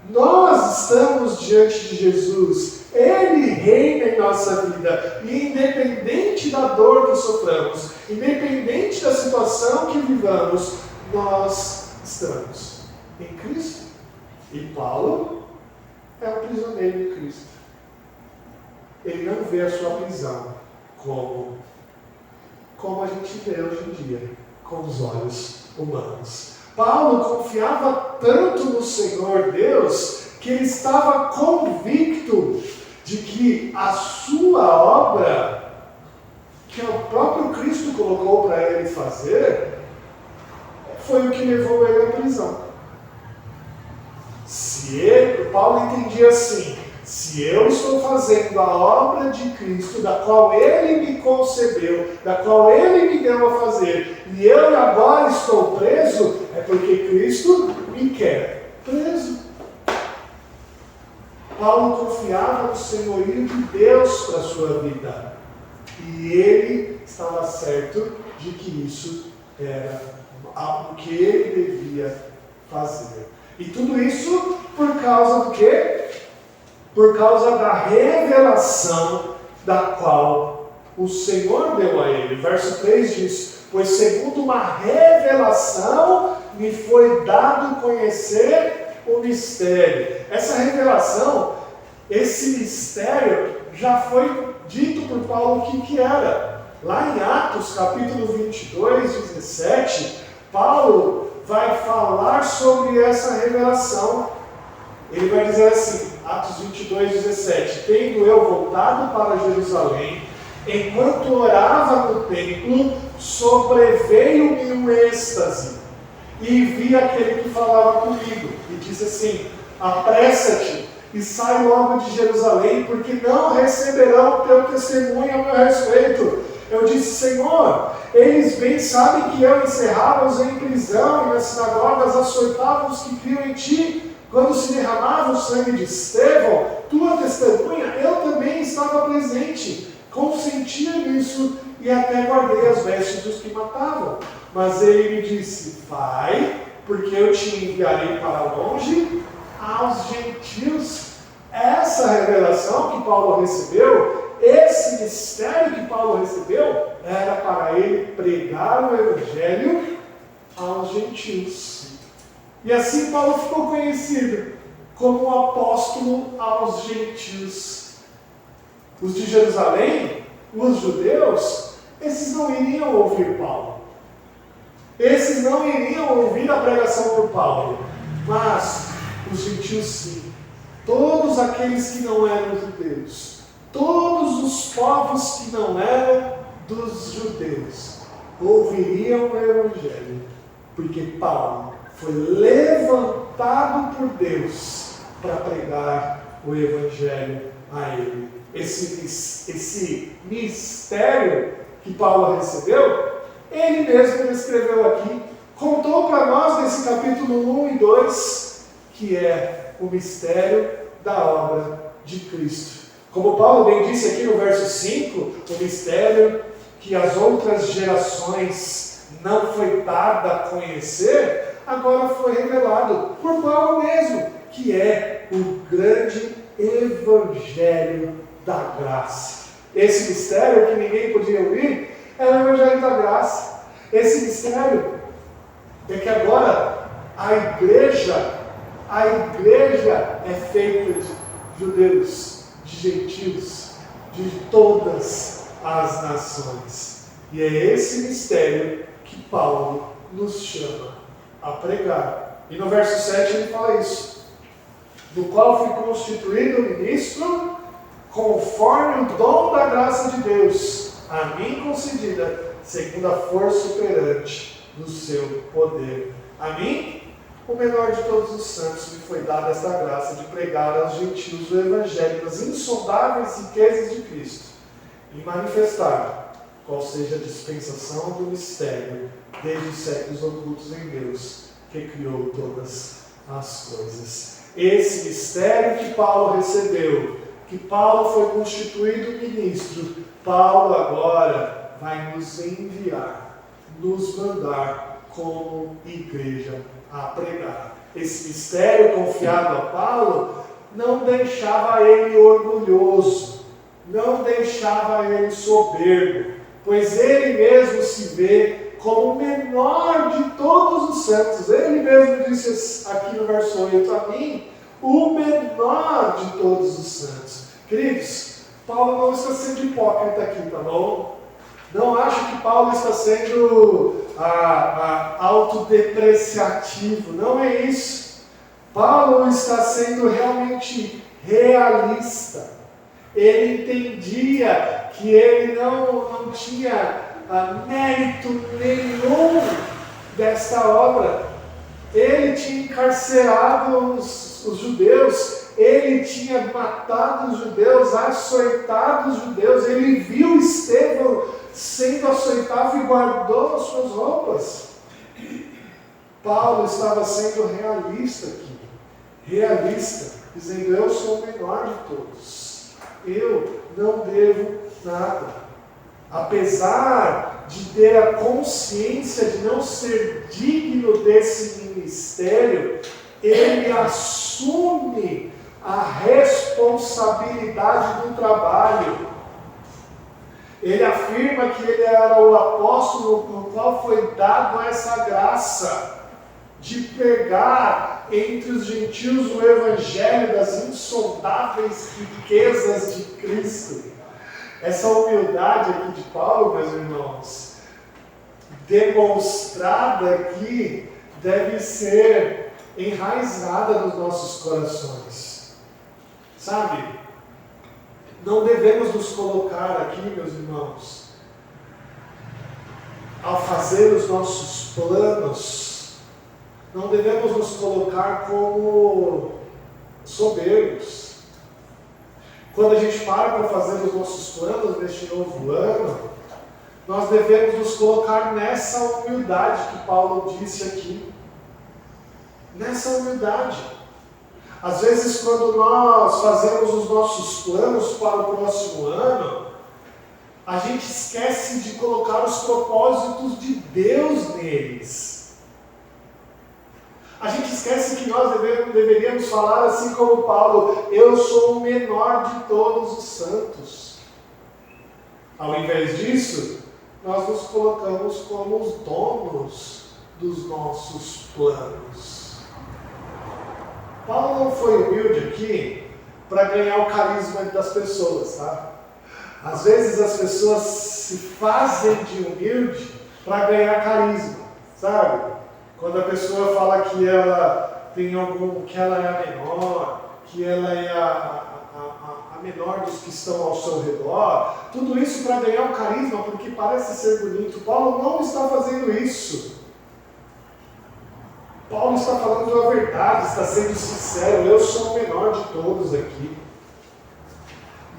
Nós estamos diante de Jesus. Ele reina em nossa vida. E independente da dor que soframos, independente da situação que vivamos, nós estamos em Cristo. E Paulo é um prisioneiro em Cristo. Ele não vê a sua prisão como a gente vê hoje em dia, com os olhos humanos. Paulo confiava tanto no Senhor Deus que ele estava convicto de que a sua obra, que o próprio Cristo colocou para ele fazer, foi o que levou ele à prisão. Paulo entendia assim: se eu estou fazendo a obra de Cristo, da qual Ele me concebeu, da qual Ele me deu a fazer, e eu agora estou preso, é porque Cristo me quer preso. Paulo confiava no senhorio de Deus para a sua vida. E ele estava certo de que isso era algo que ele devia fazer. E tudo isso por causa do quê? Por causa da revelação da qual o Senhor deu a ele. Verso 3 diz: pois segundo uma revelação me foi dado conhecer o mistério. Essa revelação, esse mistério, já foi dito por Paulo o que era. Lá em Atos, capítulo 22, 17, Paulo vai falar sobre essa revelação. Ele vai dizer assim, Atos 22, 17: tendo eu voltado para Jerusalém, enquanto orava no templo, sobreveio-me um êxtase, e vi aquele que falava comigo, e disse assim: apressa-te e sai logo de Jerusalém, porque não receberão teu testemunho a meu respeito. Eu disse: Senhor, eles bem sabem que eu encerrava-os em prisão, e nas sinagogas açoitava os que criam em ti. Quando se derramava o sangue de Estevão, tua testemunha, eu também estava presente, consentia nisso e até guardei as vestes dos que matavam. Mas ele me disse: vai, porque eu te enviarei para longe aos gentios. Essa revelação que Paulo recebeu, esse mistério que Paulo recebeu, era para ele pregar o evangelho aos gentios. E assim Paulo ficou conhecido como o apóstolo aos gentios. Os de Jerusalém, os judeus, esses não iriam ouvir Paulo. Esses não iriam ouvir a pregação por Paulo. Mas os gentios sim. Todos aqueles que não eram judeus. Todos os povos que não eram dos judeus ouviriam o evangelho. Porque Paulo foi levantado por Deus para pregar o evangelho a ele. Esse mistério que Paulo recebeu, ele mesmo escreveu aqui, contou para nós nesse capítulo 1 e 2, que é o mistério da obra de Cristo. Como Paulo bem disse aqui no verso 5, o mistério que as outras gerações não foi dada a conhecer, agora foi revelado por Paulo mesmo, que é o grande evangelho da graça. Esse mistério que ninguém podia ouvir é o evangelho da graça. Esse mistério é que agora a igreja é feita de judeus, de gentios, de todas as nações. E é esse mistério que Paulo nos chama a pregar. E no verso 7 ele fala isso: do qual fui constituído ministro conforme o dom da graça de Deus, a mim concedida, segundo a força operante do seu poder. A mim o menor de todos os santos, me foi dada esta graça de pregar aos gentios o evangelho das insondáveis riquezas de Cristo e manifestar qual seja a dispensação do mistério desde os séculos ocultos em Deus, que criou todas as coisas. Esse mistério que Paulo recebeu, que Paulo foi constituído ministro, Paulo agora vai nos enviar, nos mandar como igreja a pregar. Esse mistério confiado a Paulo não deixava ele orgulhoso, não deixava ele soberbo, pois ele mesmo se vê como o menor de todos os santos. Ele mesmo disse aqui no verso 8, a mim, o menor de todos os santos. Queridos, Paulo não está sendo hipócrita aqui, tá bom? Não acho que Paulo está sendo autodepreciativo, não é isso. Paulo está sendo realmente realista. Ele entendia que ele não tinha mérito nenhum desta obra. Ele tinha encarcerado os judeus, ele tinha matado os judeus, açoitado os judeus, ele viu Estevão sendo açoitado e guardou as suas roupas. Paulo estava sendo realista aqui, realista, dizendo: eu sou o menor de todos, eu não devo nada. Apesar de ter a consciência de não ser digno desse ministério, ele assume a responsabilidade do trabalho. Ele afirma que ele era o apóstolo no qual foi dado essa graça de pregar entre os gentios o evangelho das insondáveis riquezas de Cristo. Essa humildade aqui de Paulo, meus irmãos, demonstrada aqui, deve ser enraizada nos nossos corações. Sabe? Não devemos nos colocar aqui, meus irmãos, ao fazer os nossos planos, não devemos nos colocar como soberbos. Quando a gente para fazer os nossos planos neste novo ano, nós devemos nos colocar nessa humildade que Paulo disse aqui. Nessa humildade. Às vezes, quando nós fazemos os nossos planos para o próximo ano, a gente esquece de colocar os propósitos de Deus neles. A gente esquece que nós deveríamos falar assim como Paulo: eu sou o menor de todos os santos. Ao invés disso, nós nos colocamos como os donos dos nossos planos. Paulo não foi humilde aqui para ganhar o carisma das pessoas, tá? Às vezes as pessoas se fazem de humilde para ganhar carisma, sabe? Quando a pessoa fala que ela tem que ela é a menor, que ela é a menor dos que estão ao seu redor, tudo isso para ganhar um carisma, porque parece ser bonito. Paulo não está fazendo isso. Paulo está falando a verdade, está sendo sincero: eu sou o menor de todos aqui.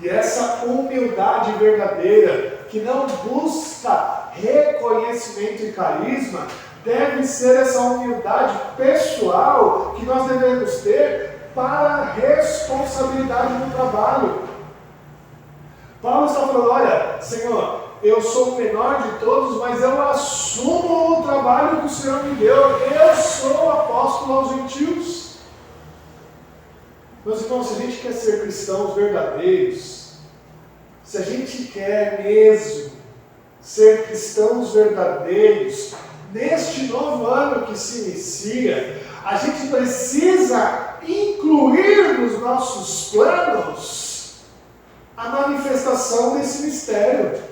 E essa humildade verdadeira, que não busca reconhecimento e carisma, deve ser essa humildade pessoal que nós devemos ter para a responsabilidade no trabalho. Paulo está falando: olha, Senhor, eu sou o menor de todos, mas eu assumo o trabalho que o Senhor me deu. Eu sou o apóstolo aos gentios. Meus irmãos, se a gente quer ser cristãos verdadeiros, se a gente quer mesmo ser cristãos verdadeiros, neste novo ano que se inicia, a gente precisa incluir nos nossos planos a manifestação desse mistério.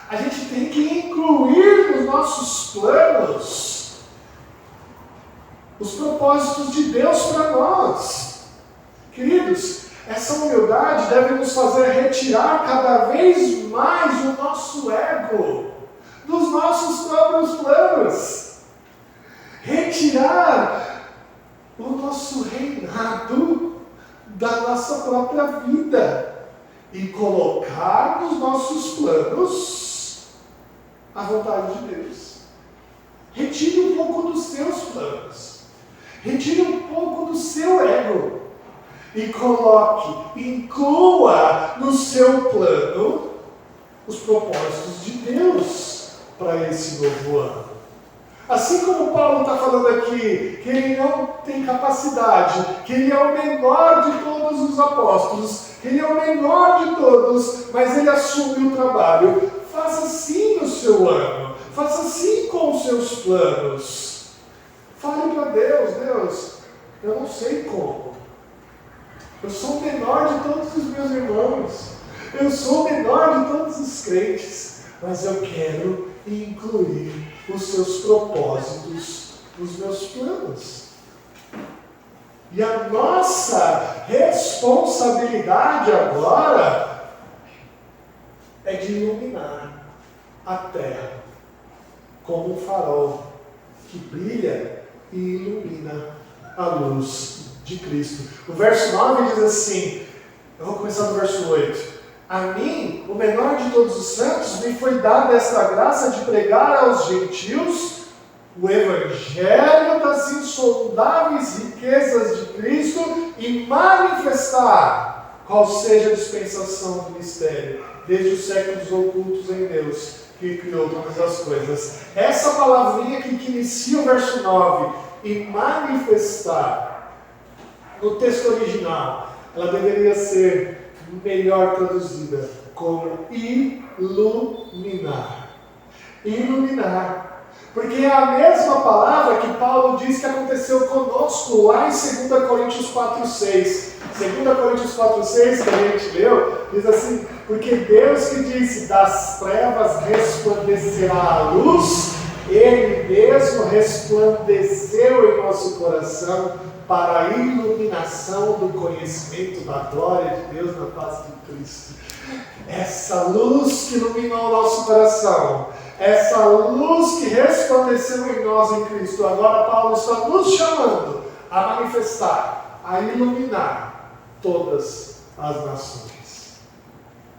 A gente tem que incluir nos nossos planos os propósitos de Deus para nós. Queridos, essa humildade deve nos fazer retirar cada vez mais o nosso ego dos nossos próprios planos. Retirar da nossa própria vida e colocar nos nossos planos a vontade de Deus. Retire um pouco dos seus planos. Retire um pouco do seu ego. E coloque, inclua no seu plano os propósitos de Deus para esse novo ano. Assim como Paulo está falando aqui, que ele não tem capacidade, que ele é o menor de todos os apóstolos, que ele é o menor de todos, mas ele assume o trabalho. Faça assim no seu ano, faça assim com os seus planos. Fale para Deus, Deus, eu não sei como. Eu sou o menor de todos os meus irmãos, eu sou o menor de todos os crentes, mas eu quero incluir os seus propósitos nos meus planos. E a nossa responsabilidade agora é de iluminar a terra como um farol que brilha e ilumina a luz de Cristo. O verso 9 diz assim, eu vou começar no verso 8. A mim, o menor de todos os santos, me foi dada esta graça de pregar aos gentios o evangelho das insondáveis riquezas de Cristo e manifestar qual seja a dispensação do mistério, desde os séculos ocultos em Deus, que criou todas as coisas. Essa palavrinha aqui que inicia o verso 9, e manifestar, no texto original, ela deveria ser melhor traduzida como iluminar. Iluminar. Porque é a mesma palavra que Paulo diz que aconteceu conosco lá em 2 Coríntios 4,6. 2 Coríntios 4,6, que a gente leu, diz assim, porque Deus que disse, das trevas resplandecerá a luz, Ele mesmo resplandeceu em nosso coração para a iluminação do conhecimento da glória de Deus na face de Cristo. Essa luz que iluminou o nosso coração, essa luz que resplandeceu em nós em Cristo, agora Paulo está nos chamando a manifestar, a iluminar todas as nações.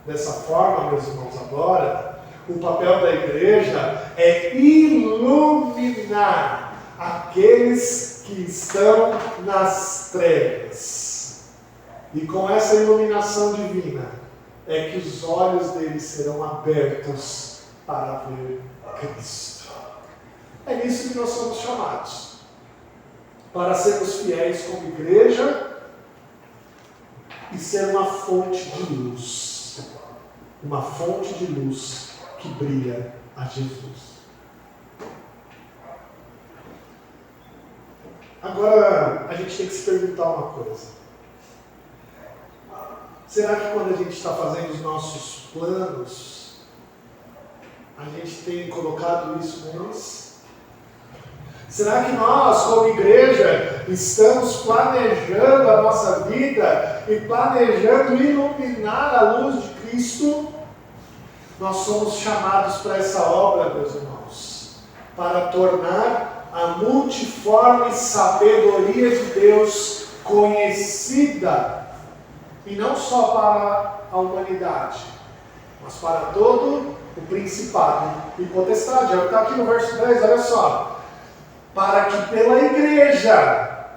Dessa forma, meus irmãos, agora, o papel da igreja é iluminar aqueles que estão nas trevas. E com essa iluminação divina, é que os olhos deles serão abertos para ver Cristo. É nisso que nós somos chamados. Para sermos fiéis como igreja e ser uma fonte de luz. Uma fonte de luz que brilha a Jesus. Agora, a gente tem que se perguntar uma coisa. Será que quando a gente está fazendo os nossos planos, a gente tem colocado isso neles? Será que nós, como igreja, estamos planejando a nossa vida e planejando iluminar a luz de Cristo? Nós somos chamados para essa obra, meus irmãos, para tornar a multiforme sabedoria de Deus conhecida, e não só para a humanidade, mas para todo o principado e potestade. É o que está aqui no verso 10, olha só. Para que pela igreja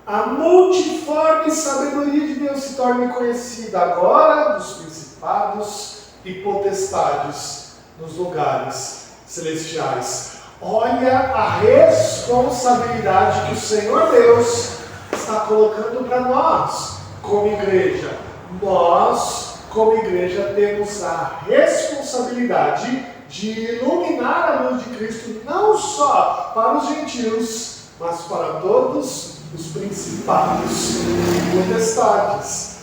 a multiforme sabedoria de Deus se torne conhecida agora dos principados e potestades nos lugares celestiais. Olha a responsabilidade que o Senhor Deus está colocando para nós, como igreja. Nós, como igreja, temos a responsabilidade de iluminar a luz de Cristo, não só para os gentios, mas para todos os principados e potestades.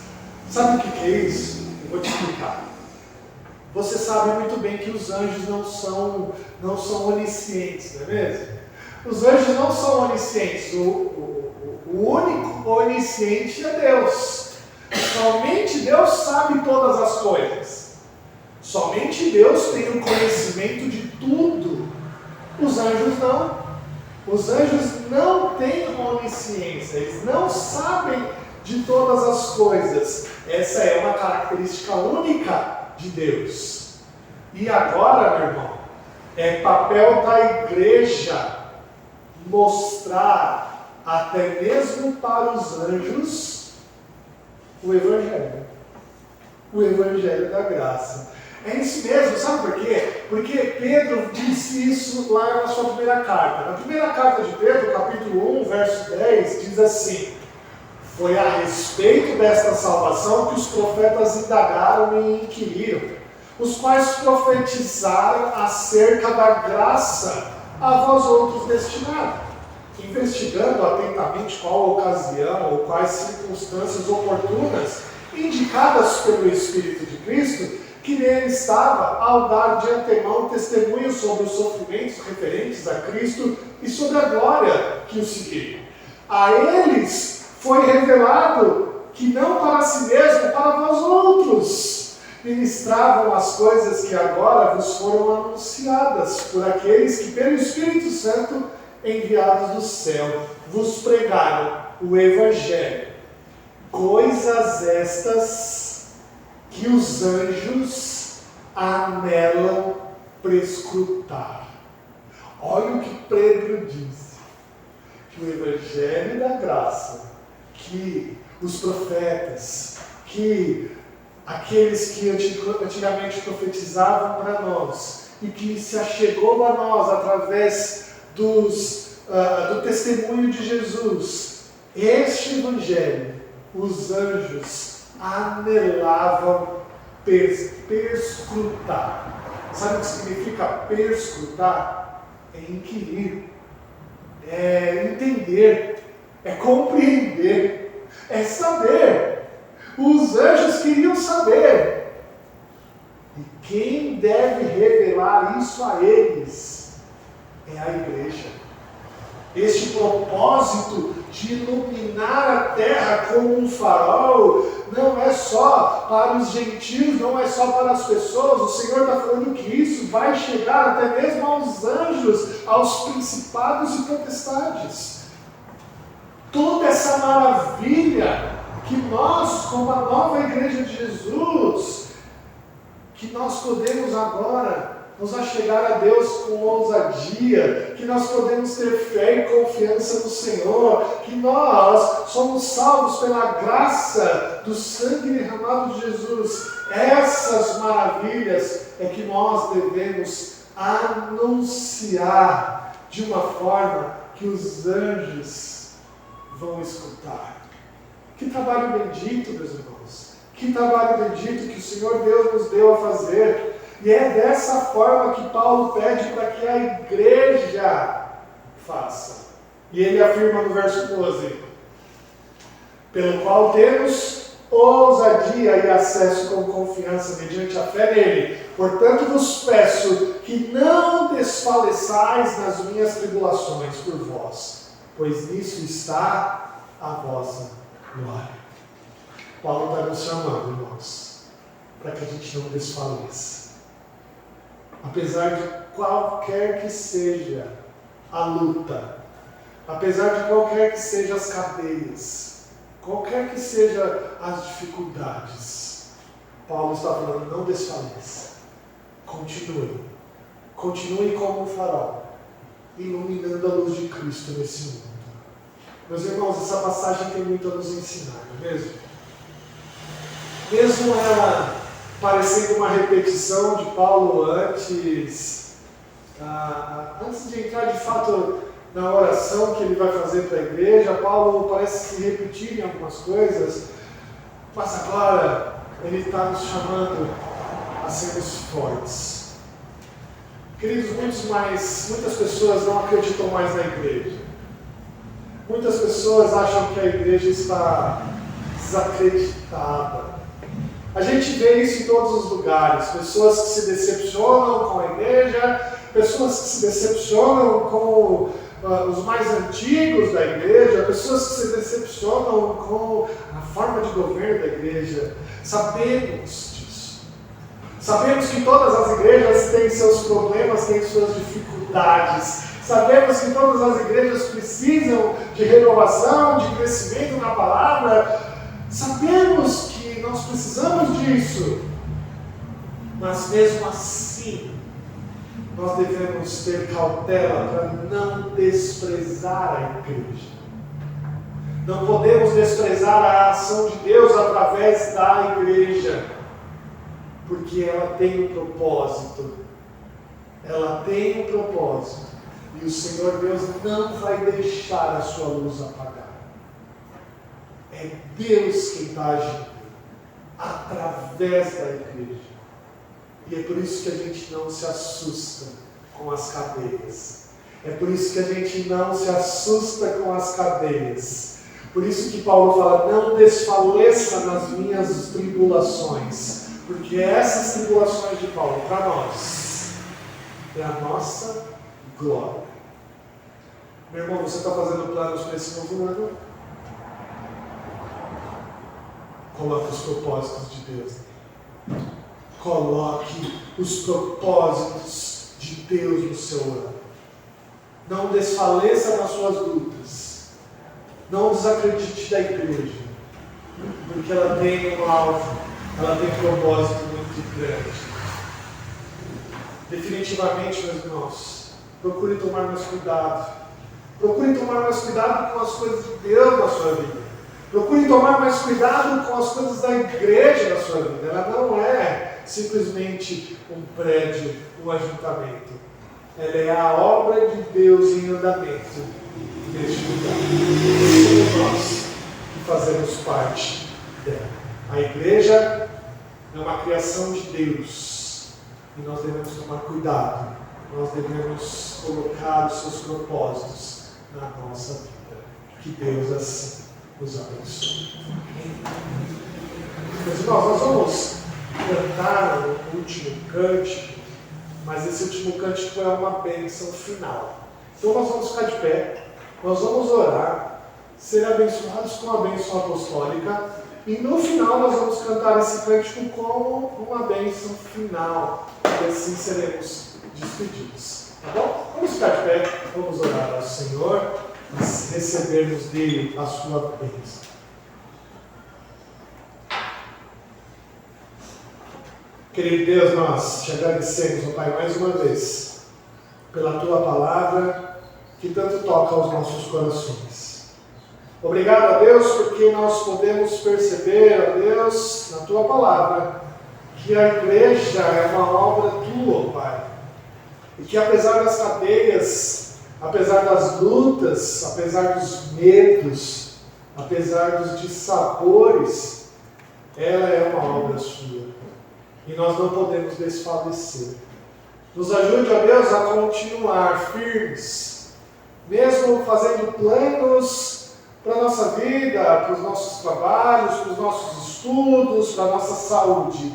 Sabe o que é isso? Eu vou te explicar. Você sabe muito bem que os anjos não são oniscientes, não é mesmo? Os anjos não são oniscientes. O único onisciente é Deus. Somente Deus sabe todas as coisas. Somente Deus tem o conhecimento de tudo. Os anjos não. Os anjos não têm onisciência. Eles não sabem de todas as coisas. Essa é uma característica única de Deus. E agora, meu irmão, é papel da igreja mostrar até mesmo para os anjos o Evangelho. O Evangelho da graça. É isso mesmo, sabe por quê? Porque Pedro disse isso lá na sua primeira carta. Na primeira carta de Pedro, capítulo 1, verso 10, diz assim: foi a respeito desta salvação que os profetas indagaram e inquiriram, os quais profetizaram acerca da graça a vós outros destinada, investigando atentamente qual ocasião ou quais circunstâncias oportunas indicadas pelo Espírito de Cristo, que nele estava, ao dar de antemão testemunho sobre os sofrimentos referentes a Cristo e sobre a glória que o seguiu. A eles foi revelado que não para si mesmo, para vós outros, ministravam as coisas que agora vos foram anunciadas por aqueles que, pelo Espírito Santo, enviados do céu, vos pregaram o Evangelho. Coisas estas que os anjos anelam prescrutar. Olha o que Pedro disse, que o Evangelho da graça, que os profetas, que aqueles que antigamente profetizavam para nós, e que se achegou a nós através do testemunho de Jesus, este Evangelho, os anjos anelavam perscrutar. Sabe o que significa perscrutar? É inquirir, é entender, é compreender, é saber. Os anjos queriam saber. E quem deve revelar isso a eles é a igreja. Este propósito de iluminar a terra como um farol não é só para os gentios, não é só para as pessoas. O Senhor está falando que isso vai chegar até mesmo aos anjos, aos principados e potestades. Toda essa maravilha que nós, como a nova igreja de Jesus, que nós podemos agora nos achegar a Deus com ousadia, que nós podemos ter fé e confiança no Senhor, que nós somos salvos pela graça do sangue derramado de Jesus. Essas maravilhas é que nós devemos anunciar de uma forma que os anjos vão escutar. Que trabalho bendito, meus irmãos. Que trabalho bendito que o Senhor Deus nos deu a fazer. E é dessa forma que Paulo pede para que a igreja faça. E ele afirma no verso 12: pelo qual temos ousadia e acesso com confiança mediante a fé nele. Portanto vos peço que não desfaleçais nas minhas tribulações por vós, pois nisso está a vossa glória. Paulo está nos chamando, irmãos, para que a gente não desfaleça. Apesar de qualquer que seja a luta, apesar de qualquer que sejam as cadeias, qualquer que sejam as dificuldades, Paulo está falando, não desfaleça. Continue como um farol, iluminando a luz de Cristo nesse mundo. Meus irmãos, essa passagem tem muito a nos ensinar, não é mesmo? Mesmo ela parecendo uma repetição de Paulo antes de entrar de fato na oração que ele vai fazer para a igreja, Paulo parece se repetir em algumas coisas, mas agora ele está nos chamando a sermos fortes. Queridos, muitas pessoas não acreditam mais na igreja. Muitas pessoas acham que a igreja está desacreditada. A gente vê isso em todos os lugares, pessoas que se decepcionam com a igreja, pessoas que se decepcionam com os mais antigos da igreja, pessoas que se decepcionam com a forma de governo da igreja. Sabemos disso. Sabemos que todas as igrejas têm seus problemas, têm suas dificuldades. Sabemos que todas as igrejas precisam de renovação, de crescimento na palavra. Sabemos que nós precisamos disso, mas mesmo assim, nós devemos ter cautela para não desprezar a igreja. Não podemos desprezar a ação de Deus através da igreja, porque ela tem um propósito. Ela tem um propósito. E o Senhor Deus não vai deixar a sua luz apagar. É Deus quem está agindo através da igreja. E é por isso que a gente não se assusta com as cadeias. É por isso que a gente não se assusta com as cadeias. Por isso que Paulo fala, não desfaleça nas minhas tribulações. Porque essas tribulações de Paulo, para nós, é a nossa glória. Meu irmão, você está fazendo planos para esse novo ano? Coloque os propósitos de Deus. Coloque os propósitos de Deus no seu ano. Não desfaleça nas suas lutas. Não desacredite da igreja. Porque ela tem um alvo, ela tem um propósito muito grande. Definitivamente, meus irmãos, procure tomar mais cuidado. Procure tomar mais cuidado com as coisas de Deus na sua vida. Procure tomar mais cuidado com as coisas da igreja na sua vida. Ela não é simplesmente um prédio, um ajuntamento. Ela é a obra de Deus em andamento neste lugar. E somos nós que fazemos parte dela. A igreja é uma criação de Deus. E nós devemos tomar cuidado. Nós devemos colocar os seus propósitos na nossa vida. Que Deus assim nos abençoe. Meus irmãos, nós vamos cantar o último cântico, mas esse último cântico é uma bênção final. Então nós vamos ficar de pé, nós vamos orar, ser abençoados com a bênção apostólica, e no final nós vamos cantar esse cântico com uma bênção final, e assim seremos despedidos. Tá bom? Vamos ficar de pé, vamos orar ao Senhor e recebermos dele a sua bênção. Querido Deus, nós te agradecemos, ó Pai, mais uma vez, pela Tua palavra que tanto toca aos nossos corações. Obrigado a Deus, porque nós podemos perceber, ó Deus, na Tua palavra, que a igreja é uma obra Tua, ó Pai. E que apesar das cadeias, apesar das lutas, apesar dos medos, apesar dos dissabores, ela é uma obra Sua. E nós não podemos desfalecer. Nos ajude, ó Deus, a continuar firmes, mesmo fazendo planos para a nossa vida, para os nossos trabalhos, para os nossos estudos, para a nossa saúde.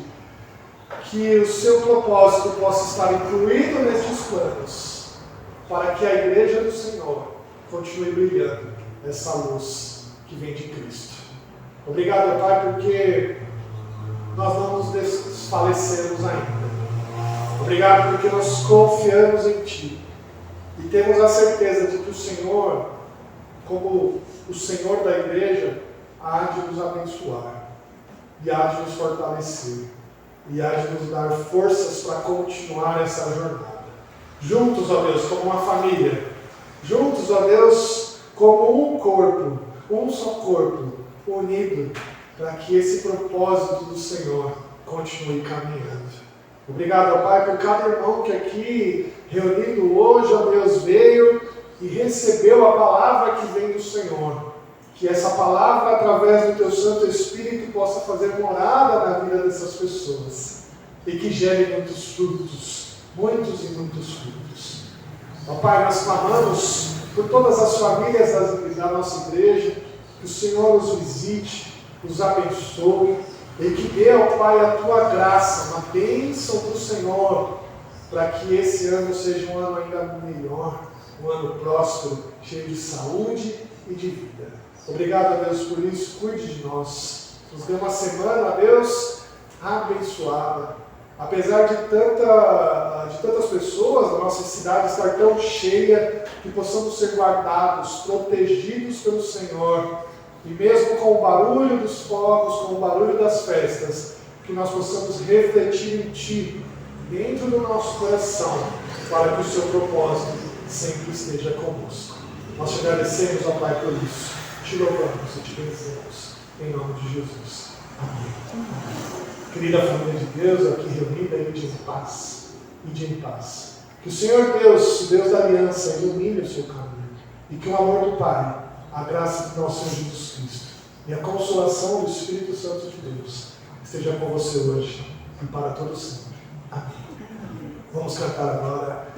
Que o seu propósito possa estar incluído nestes planos, para que a igreja do Senhor continue brilhando essa luz que vem de Cristo. Obrigado, Pai, porque nós não nos desfalecemos ainda. Obrigado porque nós confiamos em Ti e temos a certeza de que o Senhor, como o Senhor da igreja, há de nos abençoar e há de nos fortalecer e há de nos dar forças para continuar essa jornada. Juntos, ó Deus, como uma família. Juntos, ó Deus, como um corpo, um só corpo, unido, para que esse propósito do Senhor continue caminhando. Obrigado, ó Pai, por cada irmão que aqui, reunido hoje, ó Deus, veio e recebeu a palavra que vem do Senhor. Que essa palavra, através do Teu Santo Espírito, possa fazer morada na vida dessas pessoas. E que gere muitos frutos, muitos e muitos frutos. Ó Pai, nós clamamos por todas as famílias da nossa igreja, que o Senhor os visite, os abençoe, e que dê ao Pai a Tua graça, uma bênção do Senhor, para que esse ano seja um ano ainda melhor, um ano próspero, cheio de saúde e de vida. Obrigado a Deus por isso, cuide de nós. Nos dê uma semana, a Deus, abençoada. Apesar de tantas pessoas, a nossa cidade estar tão cheia, que possamos ser guardados, protegidos pelo Senhor, E mesmo com o barulho dos fogos, com o barulho das festas, que nós possamos refletir em Ti, dentro do nosso coração, para que o Seu propósito sempre esteja conosco. Nós te agradecemos, ó Pai, por isso. Te louvamos e te bendizemos. Em nome de Jesus. Amém. Querida família de Deus, aqui reunida, ide em paz. Ide em paz. Que o Senhor Deus, o Deus da aliança, ilumine o seu caminho. E que o amor do Pai, a graça do nosso Senhor Jesus Cristo e a consolação do Espírito Santo de Deus esteja com você hoje e para todo sempre. Amém. Vamos cantar agora